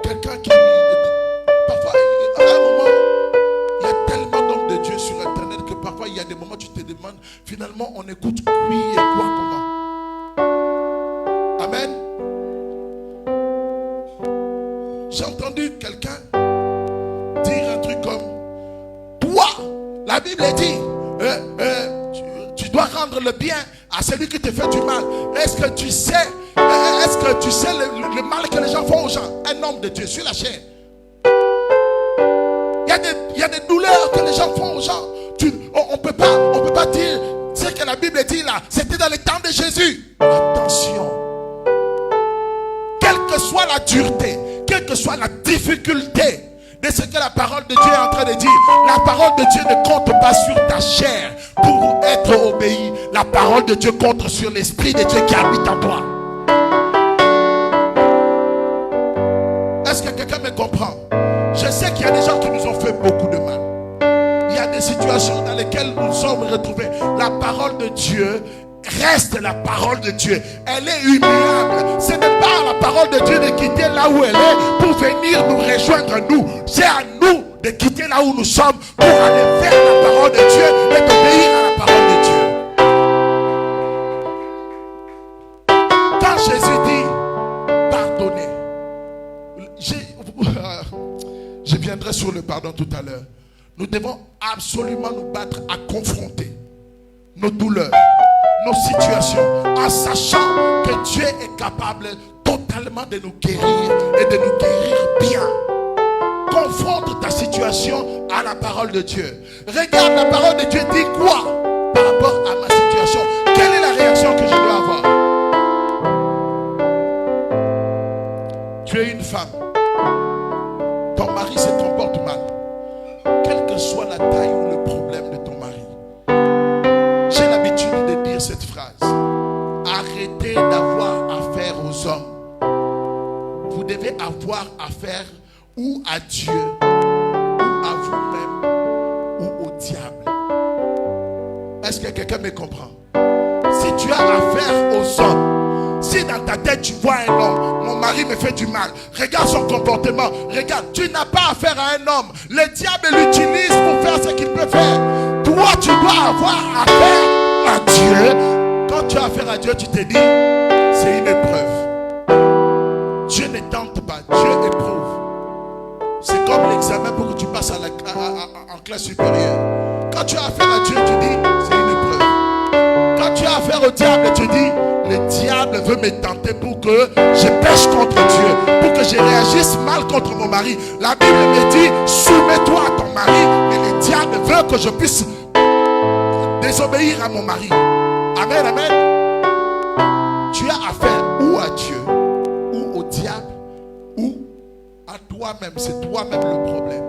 Quelqu'un qui... Parfois, à un moment, il y a tellement d'hommes de Dieu sur Internet que parfois il y a des moments où tu te demandes, finalement on écoute qui et quoi, comment. Amen. J'ai entendu quelqu'un dire un truc comme, toi, la Bible dit, tu dois rendre le bien à celui qui te fait du mal. Est-ce que tu sais le mal que les gens font aux gens? Un homme de Dieu sur la chair. Il y a des douleurs que les gens font aux gens. On peut pas dire ce que la Bible dit là. C'était dans les temps de Jésus. Attention. Quelle que soit la dureté, quelle que soit la difficulté de ce que la parole de Dieu est en train de dire, la parole de Dieu ne compte pas sur ta chair pour être obéi. La parole de Dieu compte sur l'Esprit de Dieu qui habite en toi. Est-ce que quelqu'un me comprend? Je sais qu'il y a des gens qui nous ont fait beaucoup de mal. Il y a des situations dans lesquelles nous nous sommes retrouvés. La parole de Dieu reste la parole de Dieu. Elle est immuable. Ce n'est pas la parole de Dieu de quitter là où elle est pour venir nous rejoindre nous. C'est à nous de quitter là où nous sommes pour aller vers la parole de Dieu et d'obéir à la parole de Dieu. Quand Jésus dit pardonnez, je viendrai sur le pardon tout à l'heure. Nous devons absolument nous battre à confronter nos douleurs, nos situations, en sachant que Dieu est capable totalement de nous guérir et de nous guérir bien. Confronte ta situation à la parole de Dieu. Regarde, la parole de Dieu dit quoi par rapport à ma situation? Quelle est la réaction que je dois avoir? Tu es une femme. Ton mari se comporte mal. Quelle que soit la taille ou le problème de ton mari, j'ai l'habitude de dire cette phrase. Arrêtez d'avoir affaire aux hommes. Vous devez avoir affaire ou à Dieu, ou à vous-même, ou au diable. Est-ce que quelqu'un me comprend? Si tu as affaire aux hommes, si dans ta tête tu vois un homme, mon mari me fait du mal, regarde son comportement, regarde, tu n'as pas affaire à un homme. Le diable l'utilise pour faire ce qu'il peut faire. Toi, tu dois avoir affaire à Dieu. Quand tu as affaire à Dieu, tu te dis, c'est une épreuve. Dieu ne tente pas, Dieu éprouve. C'est comme l'examen pour que tu passes en classe supérieure. Quand tu as affaire à Dieu, tu dis, c'est une épreuve. Quand tu as affaire au diable, tu dis, le diable veut me tenter pour que je pêche contre Dieu, pour que je réagisse mal contre mon mari. La Bible me dit, soumets-toi à ton mari, mais le diable veut que je puisse désobéir à mon mari. Amen, amen. Tu as affaire ou à Dieu, ou au diable, ou à toi-même. C'est toi-même le problème.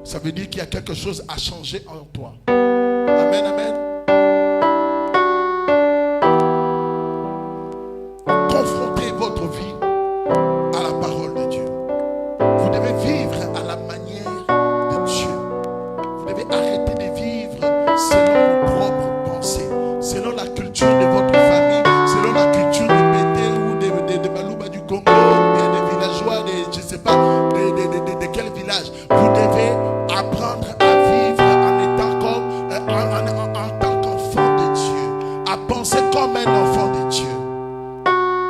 Ça veut dire qu'il y a quelque chose à changer en toi. Amen, amen. Confrontez votre vie à la parole de Dieu. Vous devez vivre à la manière de Dieu. Vous devez arrêter de vivre selon vos propres pensées, selon la culture de votre famille, selon la culture de Bété ou de Balouba du Congo, des villageois, je ne sais pas, de quel village. Vous devez comme un enfant de Dieu.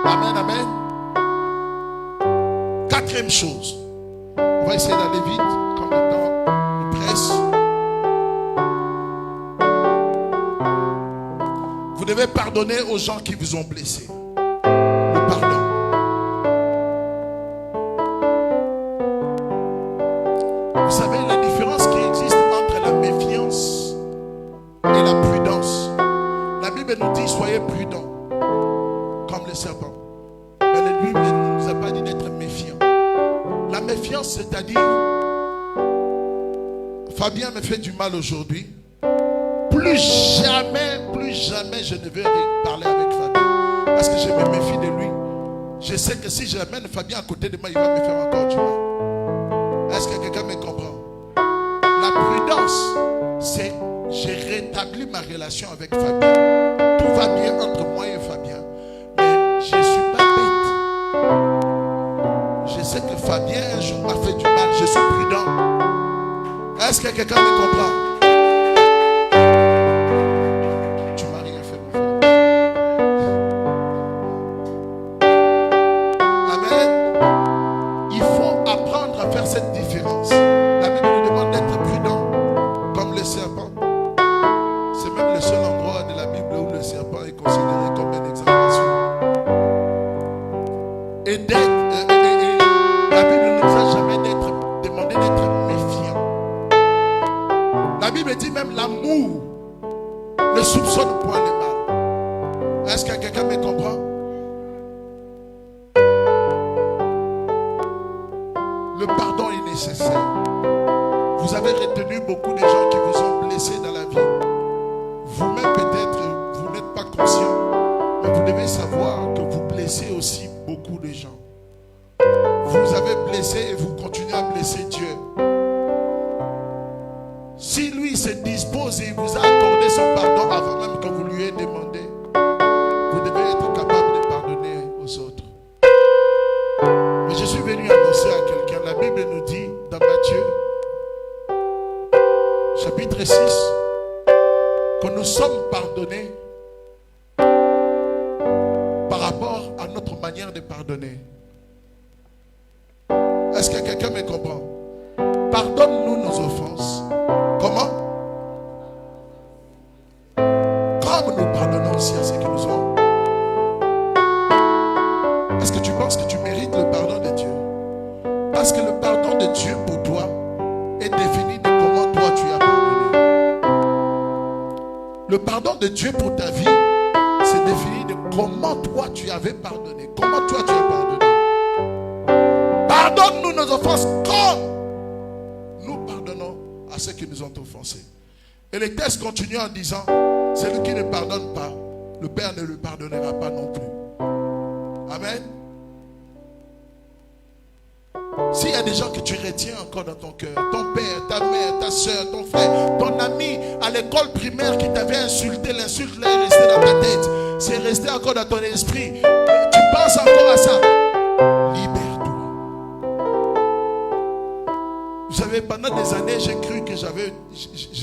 Amen, amen. Quatrième chose. On va essayer d'aller vite, comme le temps nous presse. Vous devez pardonner aux gens qui vous ont blessé. Le pardon. Vous savez la différence qui existe entre la méfiance et la prudence. La Bible nous dit soyez prudents comme le serpent. Mais la Bible ne nous a pas dit d'être méfiants. La méfiance, c'est-à-dire Fabien me fait du mal aujourd'hui. Plus jamais je ne vais parler avec Fabien. Parce que je me méfie de lui. Je sais que si j'amène Fabien à côté de moi, il va me faire encore du mal. Est-ce que quelqu'un me comprend? La prudence, c'est j'ai rétabli ma relation avec Fabien. Tout va bien entre moi et Fabien. Mais je ne suis pas bête. Je sais que Fabien un jour m'a fait du mal. Je suis prudent. Est-ce que quelqu'un me comprend? Continue en disant, celui qui ne pardonne pas, le Père ne le pardonnera pas non plus. Amen. S'il y a des gens que tu retiens encore dans ton cœur, ton père, ta mère, ta soeur, ton frère, ton ami à l'école primaire qui t'avait insulté, l'insulte là est restée dans ta tête, c'est resté encore dans ton esprit, tu penses encore à ça, libère-toi. Vous savez, pendant des années, j'ai cru que je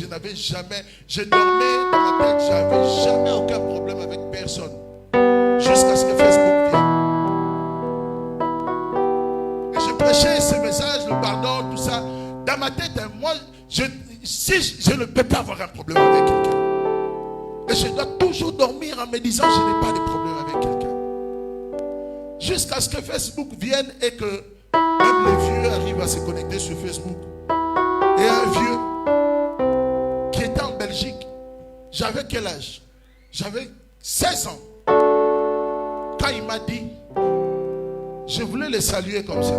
n'avais jamais, je dormais dans ma tête, j'avais jamais aucun problème avec personne. Jusqu'à ce que Facebook vienne. Et je prêchais ce message, le pardon, tout ça. Dans ma tête, moi, je ne peux pas avoir un problème avec quelqu'un. Et je dois toujours dormir en me disant, je n'ai pas de problème avec quelqu'un. Jusqu'à ce que Facebook vienne et que même les vieux arrivent à se connecter sur Facebook. Et un vieux qui était en Belgique, j'avais quel âge? J'avais 16 ans. Quand il m'a dit, je voulais le saluer comme ça.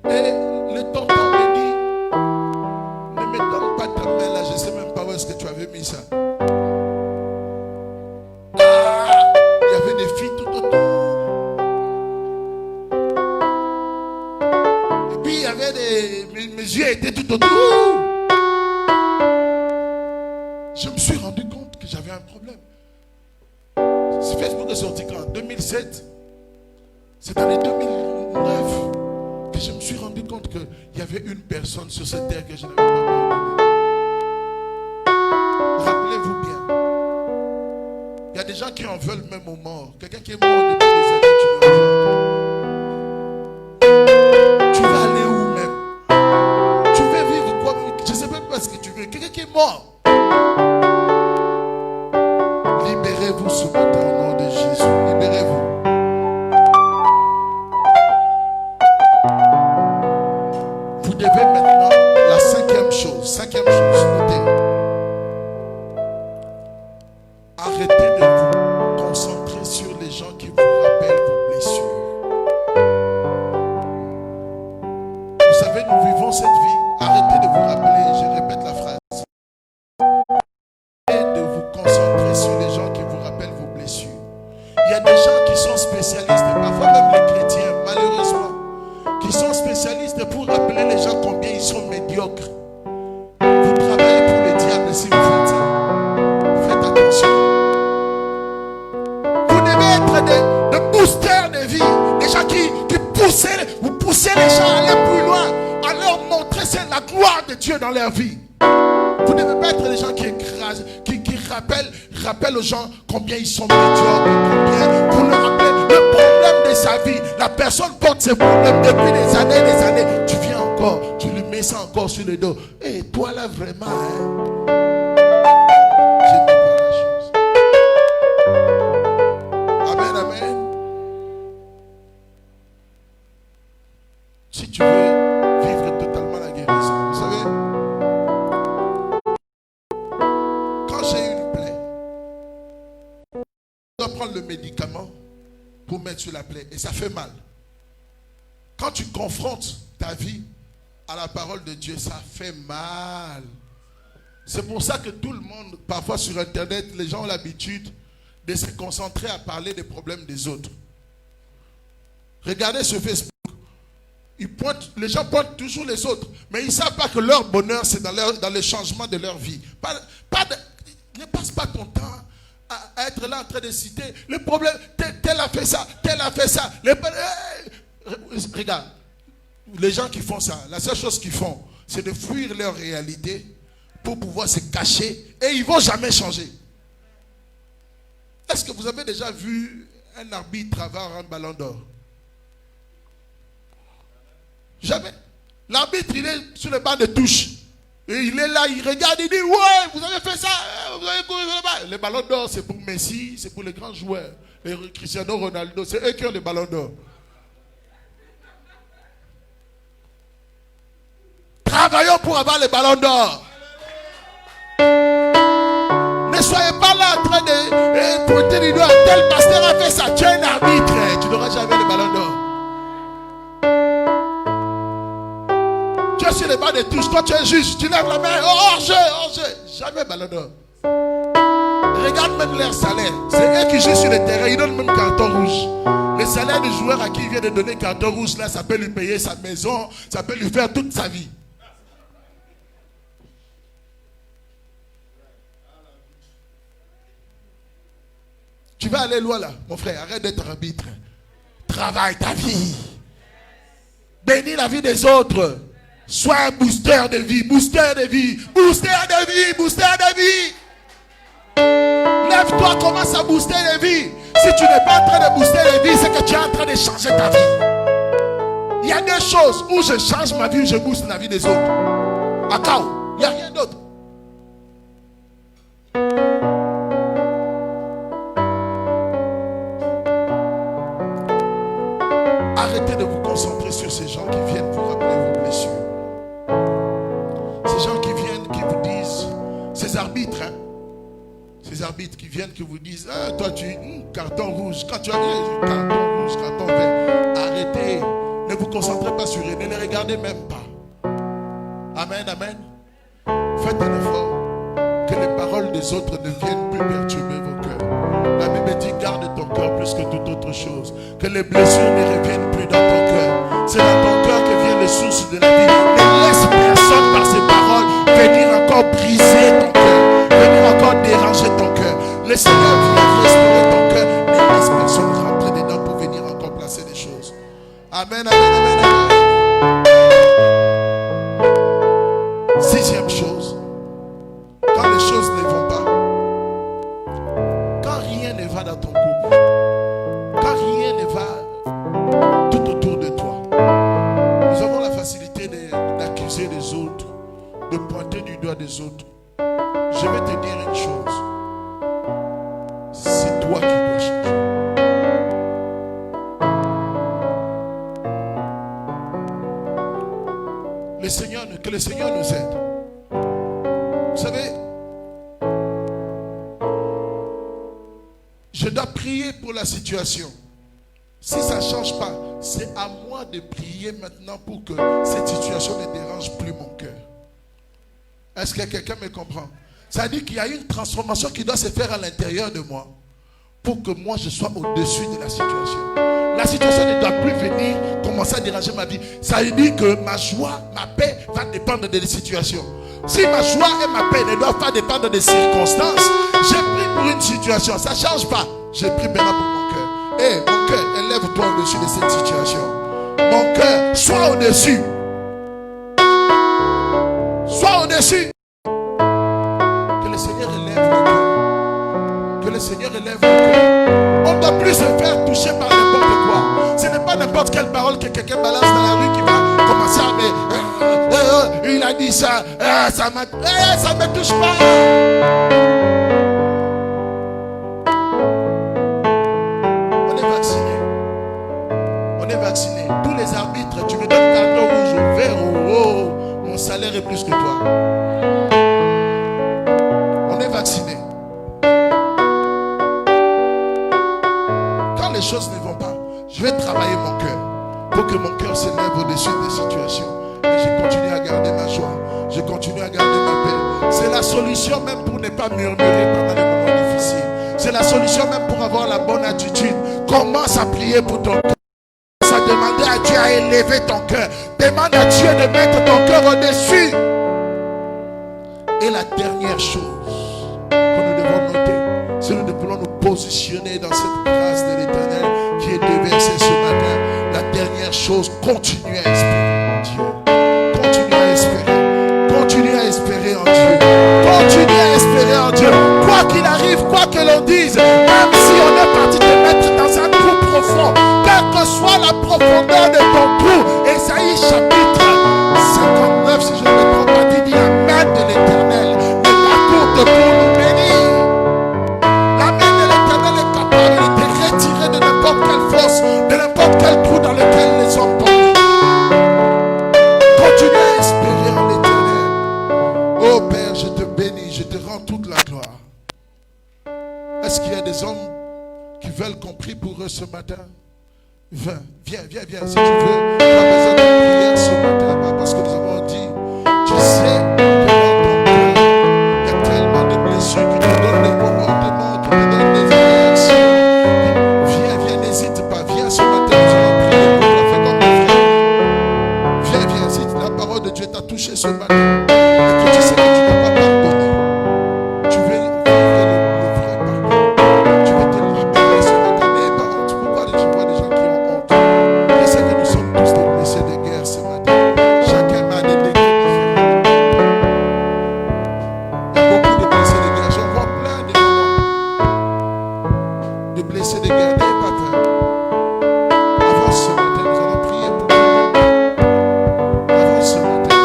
Et le tonton me dit, ne me donne pas ta main là, je ne sais même pas où est-ce que tu avais mis ça. Il y avait des filles tout autour. Et puis il y avait mes yeux étaient tout autour. Je me suis rendu compte que j'avais un problème. Facebook est sorti quand? En 2007. C'est en 2009 que je me suis rendu compte qu'il y avait une personne sur cette terre que je n'avais pas pardonné. Rappelez-vous bien. Il y a des gens qui en veulent même aux morts. Quelqu'un qui est mort depuis des années, tu lui en veux encore. Tu vas aller où même? Tu veux vivre quoi? Je ne sais même pas ce que tu veux. Quelqu'un qui est mort. Libérez-vous ce matin au nom de Jésus. Libérez-vous. Vous devez maintenant, la cinquième chose, notez. Arrêtez de vous concentrer sur les gens qui vous rappellent vos blessures. Vous savez, nous vivons cette vie. Arrêtez de vous rappeler, je répète la phrase. Arrêtez de vous concentrer sur les gens qui vous rappellent vos blessures. Il y a des gens qui sont spécialistes, parfois même les chrétiens, malheureusement, qui sont spécialistes pour rappeler les gens combien ils sont médiocres. Vous travaillez pour le diable si vous faites ça. Faites attention. Vous devez être des boosters de vie. Des gens qui vous poussez les gens à aller plus loin, à leur montrer c'est la gloire de Dieu dans leur vie. Vous ne devez pas être des gens qui écrasent, qui rappellent aux gens combien ils sont médiocres, combien vous leur rappelez le problème de sa vie. La personne porte ses problèmes depuis des années. Tu viens encore, tu lui mets ça encore sur le dos. Et toi là vraiment, je dis pas la chose. Amen, amen. Si tu veux vivre totalement la guérison, vous savez, quand j'ai une plaie, je dois prendre le médicament pour mettre sur la plaie et ça fait mal. Quand tu confrontes ta vie à la parole de Dieu, ça fait mal. C'est pour ça que tout le monde, parfois sur Internet, les gens ont l'habitude de se concentrer à parler des problèmes des autres. Regardez sur Facebook. Les gens pointent toujours les autres, mais ils ne savent pas que leur bonheur, c'est dans le changement de leur vie. Ne passe pas ton temps à être là en train de citer le problème. Tel a fait ça, tel a fait ça. Regarde, les gens qui font ça, la seule chose qu'ils font, c'est de fuir leur réalité pour pouvoir se cacher et ils ne vont jamais changer. Est-ce que vous avez déjà vu un arbitre avoir un ballon d'or? Jamais. L'arbitre, il est sur le banc de touche. Et il est là, il regarde, il dit, ouais, vous avez fait ça, vous avez couru là-bas. Les ballons d'or, c'est pour Messi, c'est pour les grands joueurs. Les Cristiano Ronaldo, c'est eux qui ont les ballons d'or. Travaillons pour avoir les ballons d'or. Ne soyez pas là en train de pointer du doigt. Tel pasteur a fait ça. Tu es un arbitre. Tu n'auras jamais les ballons d'or. Tu es sur les bancs de touche. Toi, tu es juge. Tu lèves la main. Oh, hors-jeu. Jamais ballon d'or. Regarde même leur salaire. C'est eux qui jouent sur le terrain. Ils donnent même carton rouge. Le salaire du joueur à qui il vient de donner carton rouge, là, ça peut lui payer sa maison. Ça peut lui faire toute sa vie. Tu vas aller loin là, mon frère. Arrête d'être arbitre. Travaille ta vie. Bénis la vie des autres. Sois un booster de vie. Booster de vie. Booster de vie. Booster de vie. Lève-toi, commence à booster les vies. Si tu n'es pas en train de booster les vies, c'est que tu es en train de changer ta vie. Il y a deux choses. Où je change ma vie, où je booste la vie des autres. À Kao, il n'y a rien d'autre. Arrêtez de vous concentrer sur ces gens qui viennent vous rappeler vos blessures. Ces gens qui viennent, qui vous disent, ces arbitres, ces arbitres qui viennent, qui vous disent, ah, toi tu carton rouge. Quand tu as dit carton rouge, carton vert, arrêtez. Ne vous concentrez pas sur eux, ne les regardez même pas. Amen, amen. Faites un effort. Que les paroles des autres ne viennent plus perturber vos cœurs. La Bible dit, garde ton cœur plus que toute autre chose. Que les blessures ne reviennent plus dans ton cœur. C'est dans ton cœur que vient les sources de la vie. Ne laisse personne par ses paroles venir encore briser ton cœur. Venir encore déranger ton cœur. Le Seigneur vient restaurer ton cœur. Ne laisse personne rentrer dedans pour venir encore placer des choses. Amen, amen, amen, amen. Sixième chose. Quand les choses ne vont pas, quand rien va dans ton couple, quand rien ne va tout autour de toi, nous avons la facilité d'accuser les autres, de pointer du doigt des autres. Je vais te dire une chose. C'est toi qui dois changer. Que le Seigneur nous aide. Vous savez, je dois prier pour la situation. Si ça ne change pas, c'est à moi de prier maintenant pour que cette situation ne dérange plus mon cœur. Est-ce que quelqu'un me comprend? Ça veut dire qu'il y a une transformation qui doit se faire à l'intérieur de moi pour que moi je sois au-dessus de la situation. La situation ne doit plus venir commencer à déranger ma vie. Ça veut dire que ma joie, ma paix va dépendre des situations. Si ma joie et ma paix ne doivent pas dépendre des circonstances, j'ai pris pour une situation, ça ne change pas. J'ai pris maintenant pour mon cœur. Hé, mon cœur, élève-toi au-dessus de cette situation. Mon cœur, sois au-dessus. Sois au-dessus. Que le Seigneur élève le cœur. Que le Seigneur élève le cœur. On ne doit plus se faire toucher par n'importe quoi. Ce n'est pas n'importe quelle parole que quelqu'un balance dans la rue qui va commencer à me... il a dit ça. Ça ne me touche pas. On est vacciné. On est vacciné. Tous les arbitres, tu me donnes carton rouge ou vert ou mon salaire est plus que toi. On est vacciné. Quand les choses ne vont pas, je vais travailler mon cœur pour que mon cœur s'élève au-dessus des situations. Et je continue à garder ma joie. Je continue à garder ma paix. C'est la solution même pour ne pas murmurer pendant les moments difficiles. C'est la solution même pour avoir la bonne attitude. Commence à prier pour ton cœur. Ça demander à Dieu à élever ton cœur. Demande à Dieu de mettre ton cœur au-dessus. Et la dernière chose que nous devons noter, c'est que nous devons nous positionner dans cette grâce de l'Éternel qui est déversée ce matin. La dernière chose, continue à espérer en Dieu. Continue à espérer. Continue à espérer en Dieu. Continue à espérer en Dieu. Quoi qu'il arrive, quoi que l'on dise, même si on est parti te mettre dans un trou profond, quelle que soit la profondeur de ton trou, Ésaïe chapitre 59, si je ne me trompe pas, dit la main de l'Éternel n'est pas courte pour nous bénir. La main de l'Éternel est capable de te retirer de n'importe quelle force, de n'importe quel trou dans lequel les hommes tombent. Continue à espérer en l'Éternel. Oh Père, je te bénis, je te rends toute la gloire. Est-ce qu'il y a des hommes qui veulent qu'on prie pour eux ce matin? Viens. Si tu veux, tu as besoin de prière ce matin, parce que nous avons dit, tu sais que dans ton cœur, il y a tellement de blessures qui te donnent des comportements, qui te donnent des réactions. Viens, n'hésite pas, viens ce matin, nous allons prier pour toi, fais comme mon frère. Viens, si la parole de Dieu t'a touché ce matin, et que tu sais que tu n'as pas pardonné, tu veux vivre le vrai pardon. Tu veux te libérer ce matin, n'aie pas honte. Pourquoi tu vois des gens qui ont honte? Je sais que nous sommes tous des blessés de guerre ce matin. Chacun a des décrets différents. Il y a beaucoup de blessés de guerre. J'en vois plein de moments de blessés de guerre. N'ayez pas peur. Avance ce matin, nous allons prier pour vous. Avance ce matin.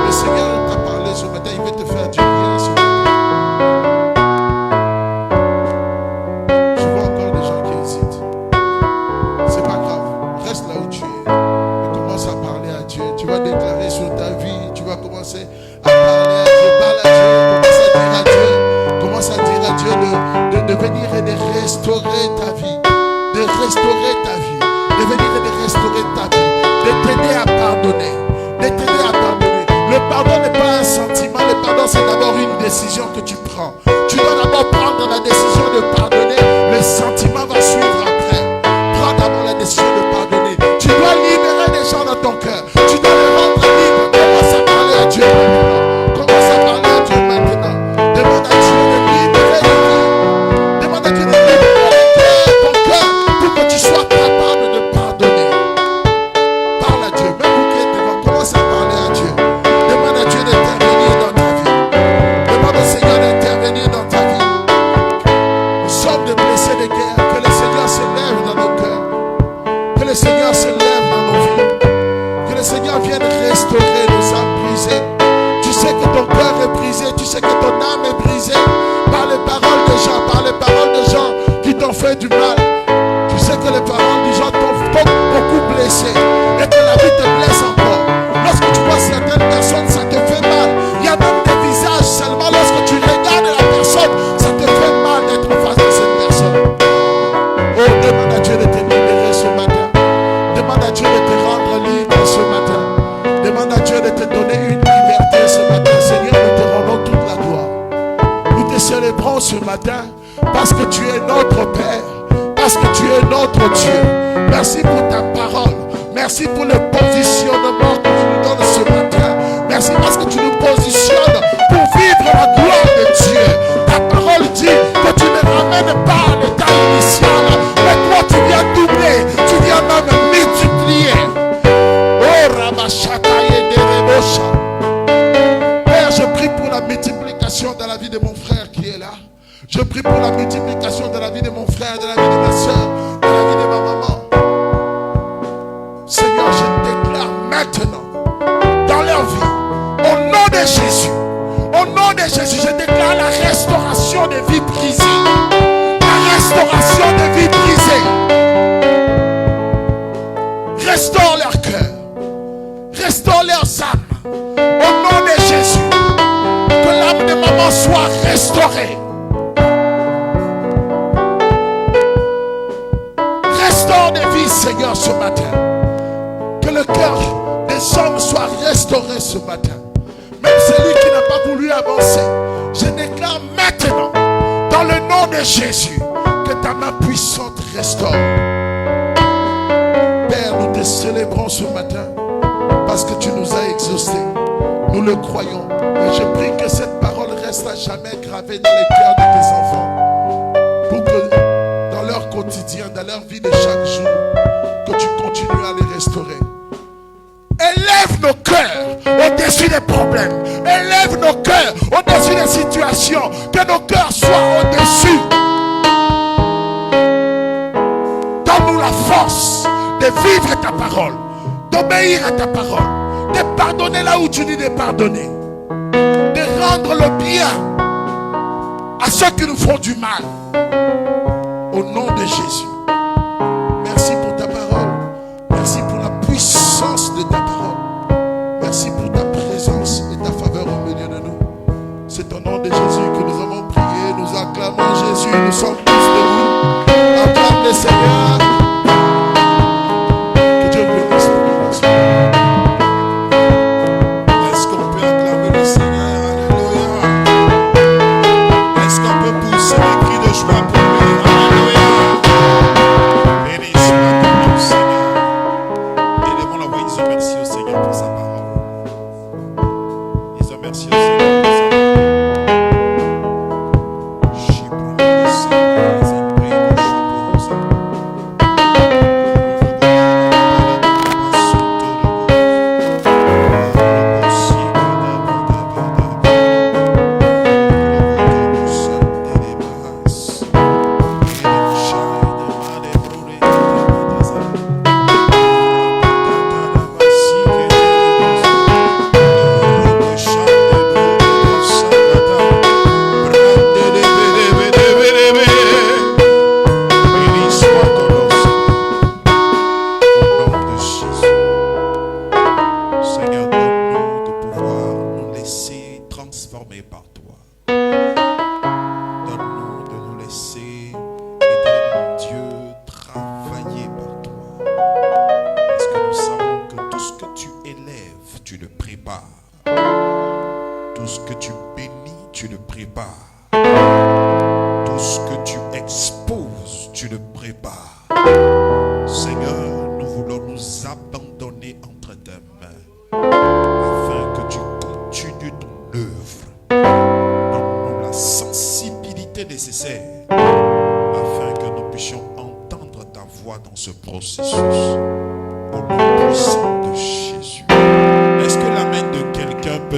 Le Seigneur t'a parlé ce matin, il veut te faire du bien ce matin. Je vois encore des gens qui hésitent. C'est pas grave. Reste là où tu es. Et commence à parler à Dieu. Tu vas déclarer sur ta vie. Tu vas commencer à parler à Dieu. Parle à Dieu. Commence à dire à Dieu. Commence à dire à Dieu de venir et de restaurer ta vie. De restaurer ta vie. De venir et de restaurer ta vie. De t'aider à pardonner. De t'aider à pardonner. Le pardon n'est pas un sentiment. Le pardon, c'est d'abord une décision que tu prends. Tu dois d'abord prendre la décision de pardonner. Le sentiment va suivre après. Prends d'abord la décision de pardonner. Tu dois libérer les gens dans ton cœur. Tu dois les rendre libres. Commence à parler à Dieu maintenant. Commence à parler à Dieu maintenant. Demande à Dieu de libérer le cœur. Demande à Dieu de libérer ton cœur pour que tu sois capable de pardonner. Parle à Dieu. Même vous qui êtes devant, commence à parler à Dieu. Demande à Dieu d'intervenir dans ta vie. Demande au Seigneur d'intervenir dans ta vie. blessés de guerre, que le Seigneur s'élève dans nos cœurs. Que le Seigneur s'élève dans nos vies. Que le Seigneur vienne restaurer nos âmes brisées. Tu sais que ton cœur est brisé, tu sais que ton âme est brisée par les paroles des gens, par les paroles des gens qui t'ont fait du mal. Tu sais que les paroles des gens t'ont beaucoup blessé et que la vie te blesse encore. Lorsque tu vois certaines personnes, ça te fait mal. Il y a même des visages seulement lorsque tu regardes la personne, ça te fait mal d'être en face de cette personne. Oh, demande à Dieu de te libérer ce matin. Demande à Dieu de te rendre libre ce matin. Demande à Dieu de te donner une liberté ce matin. Seigneur, nous te rendons toute la gloire. Nous te célébrons ce matin parce que tu es notre Père, parce que tu es notre Dieu. Merci pour ta parole. Merci pour le positionnement que tu nous donnes ce matin. Merci parce que tu nous positionnes pour vivre la gloire de Dieu. Ta parole dit que tu ne ramènes pas à l'état initial, mais toi tu viens doubler, tu viens même multiplier. Oh Rabashataye de Rebosha. Père, je prie pour la multiplication dans la vie de mon frère qui est là. Je prie pour la multiplication de la vie de mon frère, de la vie de ma soeur, de la vie de ma maman. Seigneur, je déclare maintenant dans leur vie, au nom de Jésus, au nom de Jésus, je déclare la restauration des vies brisées. La restauration des vies brisées. Restaure leur cœur, restaure leurs âmes. Au nom de Jésus, que l'âme de maman soit restaurée. Restaure des vies, Seigneur, ce matin. Que le cœur des hommes soit restauré ce matin. Même celui qui n'a pas voulu avancer, je déclare maintenant, dans le nom de Jésus, que ta main puissante restaure. Père, nous te célébrons ce matin parce que tu nous as exaucés. Nous le croyons. Et je prie que cette parole reste à jamais gravée dans les cœurs de tes enfants. Pour que dans leur quotidien, dans leur vie de chaque jour, que tu continues à les restaurer. Élève nos cœurs au-dessus des problèmes. Élève nos cœurs au-dessus des situations. Que nos cœurs soient au-dessus. Donne-nous la force de vivre ta parole, d'obéir à ta parole, de pardonner là où tu dis de pardonner, de rendre le bien à ceux qui nous font du mal. Au nom de Jésus. Merci pour ta parole. Merci pour la puissance de ta parole. Merci pour ta présence et ta faveur au milieu de nous. C'est au nom de Jésus que nous avons prié. Nous acclamons Jésus. Nous sommes tous debout. Acclame le Seigneur. Que Dieu bénisse le Seigneur. Est-ce qu'on peut acclamer le Seigneur? Alléluia. Est-ce qu'on peut pousser des cris de joie pour lui? Alléluia. Béni soit ton nom, Seigneur. Élevons la voix, disons merci au Seigneur pour sa parole. Disons merci au Seigneur pour sa parole.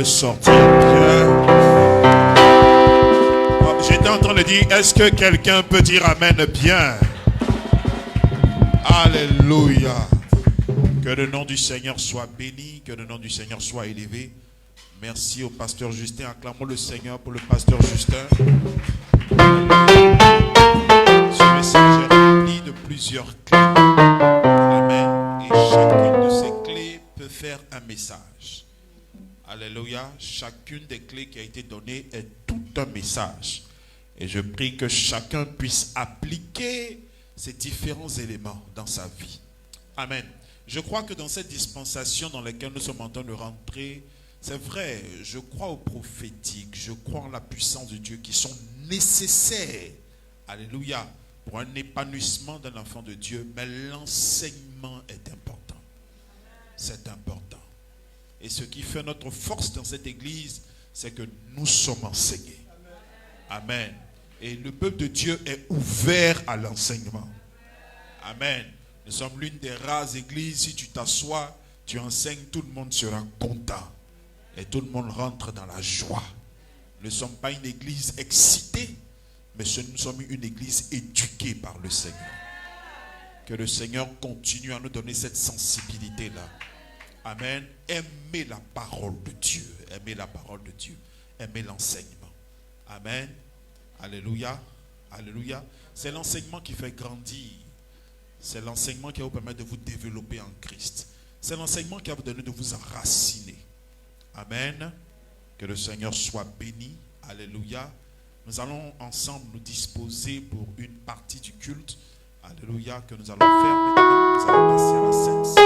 Sortir bien. J'étais en train le dit. Est-ce que quelqu'un peut dire amen bien? Alléluia. Que le nom du Seigneur soit béni, que le nom du Seigneur soit élevé. Merci au pasteur Justin. Acclamons le Seigneur pour le pasteur Justin. Ce message est rempli de plusieurs clés. Amen. Et chacune de ces clés peut faire un message. Alléluia. Chacune des clés qui a été donnée est tout un message. Et je prie que chacun puisse appliquer ces différents éléments dans sa vie. Amen. Je crois que dans cette dispensation dans laquelle nous sommes en train de rentrer, c'est vrai, je crois au prophétique, je crois en la puissance de Dieu qui sont nécessaires, alléluia, pour un épanouissement d'un enfant de Dieu, mais l'enseignement est important. C'est important. Et ce qui fait notre force dans cette église, c'est que nous sommes enseignés. Amen. Et le peuple de Dieu est ouvert à l'enseignement. Amen. Nous sommes l'une des rares églises, si tu t'assois, tu enseignes, tout le monde sera content. Et tout le monde rentre dans la joie. Nous ne sommes pas une église excitée, mais nous sommes une église éduquée par le Seigneur. Que le Seigneur continue à nous donner cette sensibilité-là. Amen. Aimez la parole de Dieu. Aimez la parole de Dieu. Aimez l'enseignement. Amen. Alléluia. Alléluia. C'est l'enseignement qui fait grandir. C'est l'enseignement qui va vous permettre de vous développer en Christ. C'est l'enseignement qui va vous donner de vous enraciner. Amen. Que le Seigneur soit béni. Alléluia. Nous allons ensemble nous disposer pour une partie du culte. Alléluia. Que nous allons faire maintenant. Nous allons passer à la Sainte.